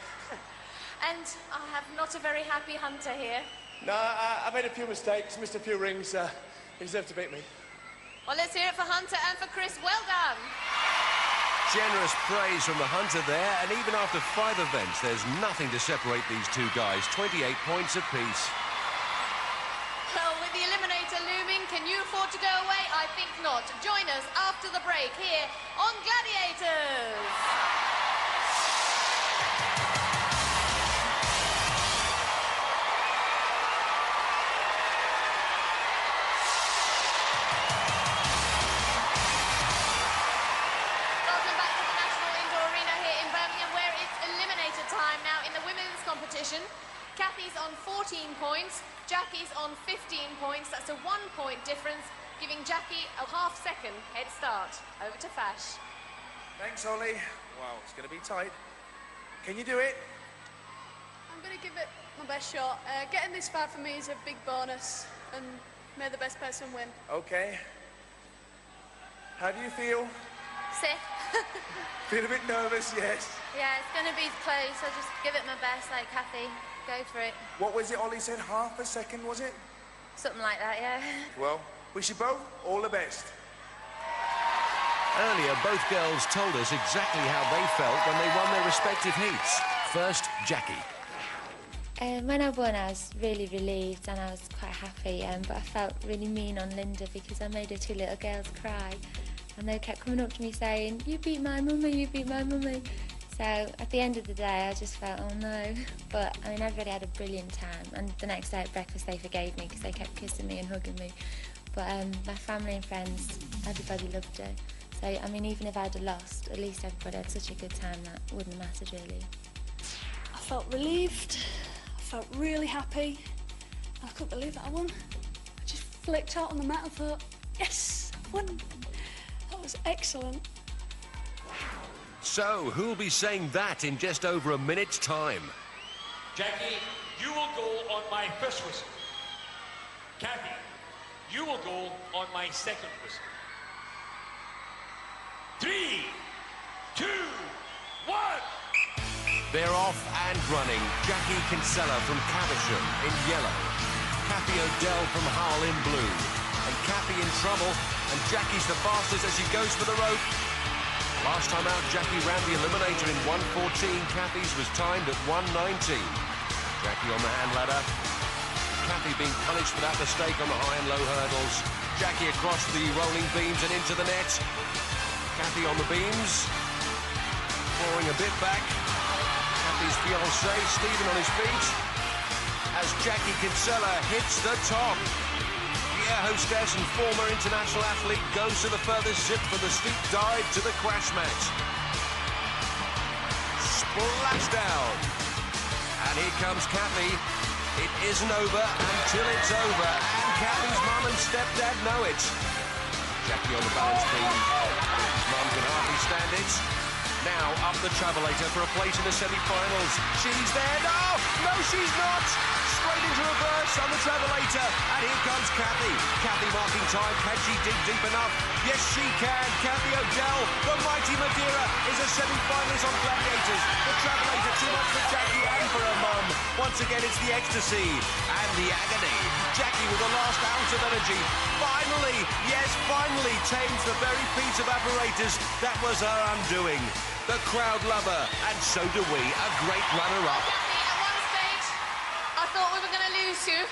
And I have not a very happy Hunter here. No, I made a few mistakes, missed a few rings. He deserved to beat me. Well, let's hear it for Hunter and for Chris. Well done. Generous praise from the Hunter there, and even after 5 events, there's nothing to separate these two guys. 28 points apiece. Well, with the afford to go away? I think not. Join us after the break here on Gladiators. Welcome back to the National Indoor Arena here in Birmingham, where it's eliminator time now in the women's competition. Kathy's on 14 points, Jackie's on 15 points. That's a 1-point difference, giving Jackie a half-second head start. Over to Fash. Thanks, Ollie. Wow, it's going to be tight. Can you do it? I'm going to give it my best shot. Getting this far for me is a big bonus, and may the best person win. Okay. How do you feel? Sick. Feel a bit nervous, yes. Yeah, it's going to be close. I'll just give it my best, like Kathy. Go for it. What was it Ollie said? Half a second, was it? Something like that, yeah. Well, wish you both all the best. Earlier, both girls told us exactly how they felt when they won their respective heats. First, Jackie. When I won, I was really relieved and I was quite happy, but I felt really mean on Linda because I made her two little girls cry. And they kept coming up to me saying, "You beat my mummy, you beat my mummy." So at the end of the day, I just felt, oh no. But I mean, everybody had a brilliant time. And the next day at breakfast, they forgave me because they kept kissing me and hugging me. But my family and friends, everybody loved it. So, I mean, even if I'd have lost, at least everybody had such a good time that wouldn't have mattered really. I felt relieved. I felt really happy. I couldn't believe that I won. I just flicked out on the mat and thought, yes, I won. That was excellent. So, who'll be saying that in just over a minute's time? Jackie, you will go on my first whistle. Kathy, you will go on my second whistle. 3, 2, 1. They're off and running. Jackie Kinsella from Caversham in yellow. Kathy O'Dell from Hull in blue. And Kathy in trouble. And Jackie's the fastest as she goes for the rope. Last time out, Jackie ran the eliminator in 1:14. Kathy's was timed at 1:19. Jackie on the hand ladder. Kathy being punished for that mistake on the high and low hurdles. Jackie across the rolling beams and into the net. Kathy on the beams. Falling a bit back. Kathy's fiancé, Stephen, on his feet. As Jackie Kinsella hits the top. The air hostess and former international athlete goes to the furthest zip for the steep dive to the crash mat. Splash down. And here comes Kathy. It isn't over until it's over. And Kathy's mum and stepdad know it. Jackie on the balance beam. His mum can hardly stand it. Now up the travelator for a place in the semi-finals. She's there. No, she's not. Straight into reverse on the travelator. And here comes Kathy. Kathy marking time. Can she dig deep enough? Yes, she can. Kathy O'Dell, the mighty Madeira, is a semi-finalist on Gladiators. The travelator, too much for Jackie and for her mum. Once again, it's the ecstasy and the agony. Jackie with the last ounce of energy. Finally, yes, finally, tames the very piece of apparatus that was her undoing. The crowd love her, and so do we. A great runner-up. Jackie, at one stage, I thought we were going to lose you,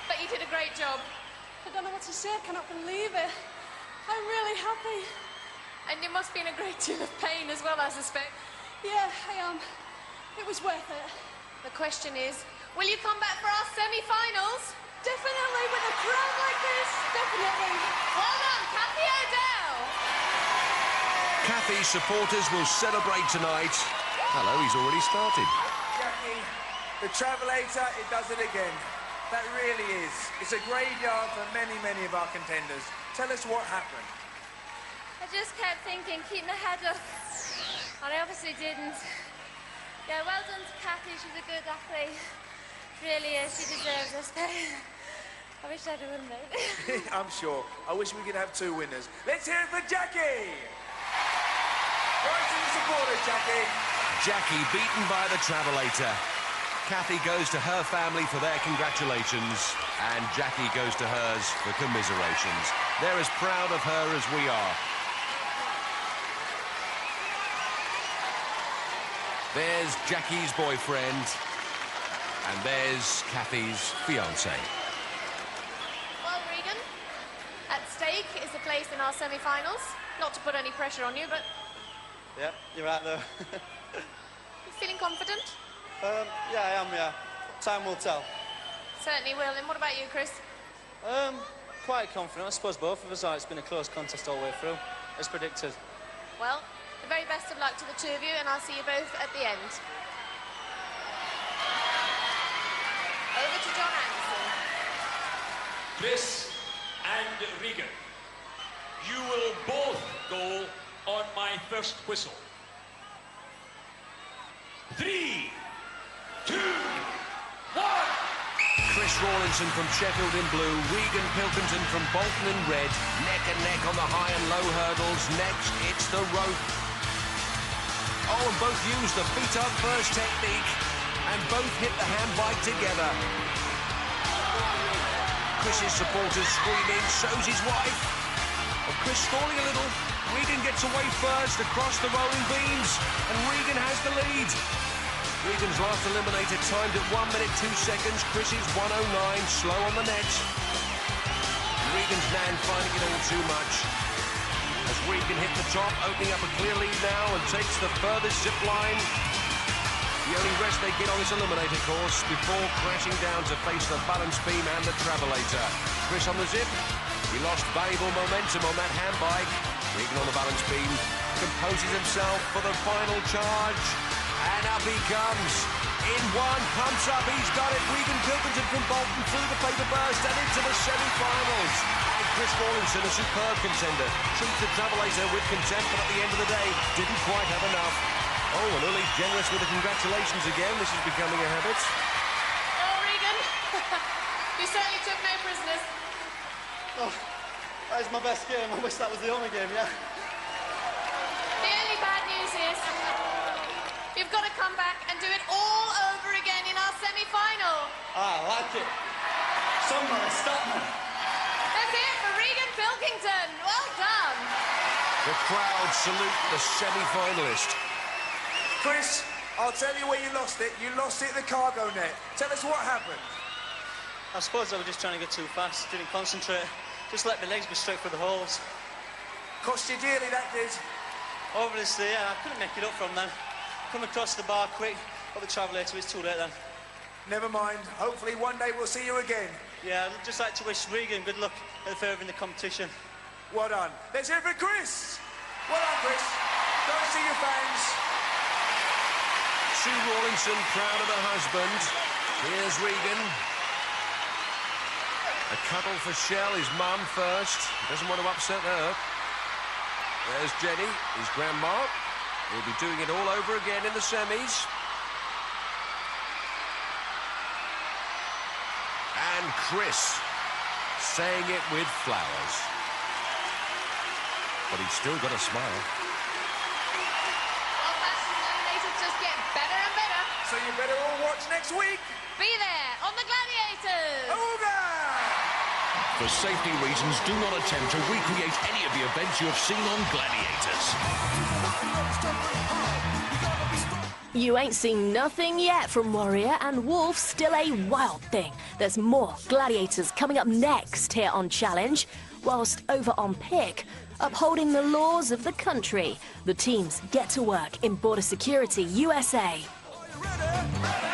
but you did a great job. I don't know what to say. I cannot believe it. I'm really happy. And you must be in a great deal of pain as well, I suspect. Yeah, I am. It was worth it. The question is, will you come back for our semi-finals? Definitely, with a crowd like this, definitely. Well done, Kathy O'Dell. Kathy's supporters will celebrate tonight. Hello, he's already started. Jackie, the travelator, it does it again. That really is. It's a graveyard for many, many of our contenders. Tell us what happened. I just kept thinking, keep my head up. And I obviously didn't. Yeah, well done to Kathy. She's a good athlete. Really is. She deserves this. I wish I'd have won, mate. I'm sure. I wish we could have two winners. Let's hear it for Jackie! Right to the supporters, Jackie. Jackie beaten by the travelator. Kathy goes to her family for their congratulations, and Jackie goes to hers for commiserations. They're as proud of her as we are. There's Jackie's boyfriend, and there's Kathy's fiancé. Well, Regan, stake is a place in our semi-finals. Not to put any pressure on you, but... Yeah, you're right there. You feeling confident? Yeah, I am, yeah. Time will tell. Certainly will. And what about you, Chris? Quite confident. I suppose both of us are. It's been a close contest all the way through, as predicted. Well, the very best of luck to the two of you, and I'll see you both at the end. Over to John Anderson. Chris and Regan, you will both go on my first whistle. 3, 2, 1. Chris Rawlinson from Sheffield in blue, Regan Pilkington from Bolton in red, neck and neck on the high and low hurdles. Next, it's the rope. Oh, and both use the feet up first technique, and both hit the handbike together. Chris's supporters screaming, so's his wife. And Chris stalling a little. Regan gets away first across the rolling beams, and Regan has the lead. Regan's last eliminator timed at 1 minute 2 seconds. Chris's 1:09, slow on the net. Regan's man finding it all too much. As Regan hit the top, opening up a clear lead now and takes the furthest zip line. The only rest they get on this eliminator course before crashing down to face the balance beam and the travelator. Chris on the zip. He lost valuable momentum on that handbike. Regan on the balance beam composes himself for the final charge. And up he comes. In one, pumps up, he's got it. Regan Pilkington from Bolton through the paper burst and into the semi-finals. And Chris Rawlinson, a superb contender, treats the travelator with contempt, but at the end of the day, didn't quite have enough. Oh, and Uli's generous with the congratulations again. This is becoming a habit. Oh, Regan, you certainly took no prisoners. Oh, that is my best game. I wish that was the only game, yeah. The only bad news is you've got to come back and do it all over again in our semi-final. I like it. Somebody stop me. That's it for Regan Pilkington. Well done. The crowd salute the semi-finalist. Chris, I'll tell you where you lost it. You lost it at the cargo net. Tell us what happened. I suppose I was just trying to go too fast. Didn't concentrate. Just let my legs go straight through the holes. Cost you dearly, that did. Obviously, yeah, I couldn't make it up from then. Come across the bar quick, got the travelator, it's too late then. Never mind. Hopefully one day we'll see you again. Yeah, I'd just like to wish Regan good luck at the further in the competition. Well done. Let's hear it for Chris. Well done, Chris. Go and see your fans. Sue Rawlinson, proud of her husband. Here's Regan. A cuddle for Shell, his mum first. He doesn't want to upset her. There's Jenny, his grandma. He'll be doing it all over again in the semis. And Chris saying it with flowers. But he's still got a smile. Well, that's eliminated just get better and better. So you better all watch next week. Be there on the Gladiators. Ooga! For safety reasons, do not attempt to recreate any of the events you have seen on Gladiators. You ain't seen nothing yet from Warrior, and Wolf's still a wild thing. There's more Gladiators coming up next here on Challenge, whilst over on Pick, upholding the laws of the country, the teams get to work in Border Security USA. Ready?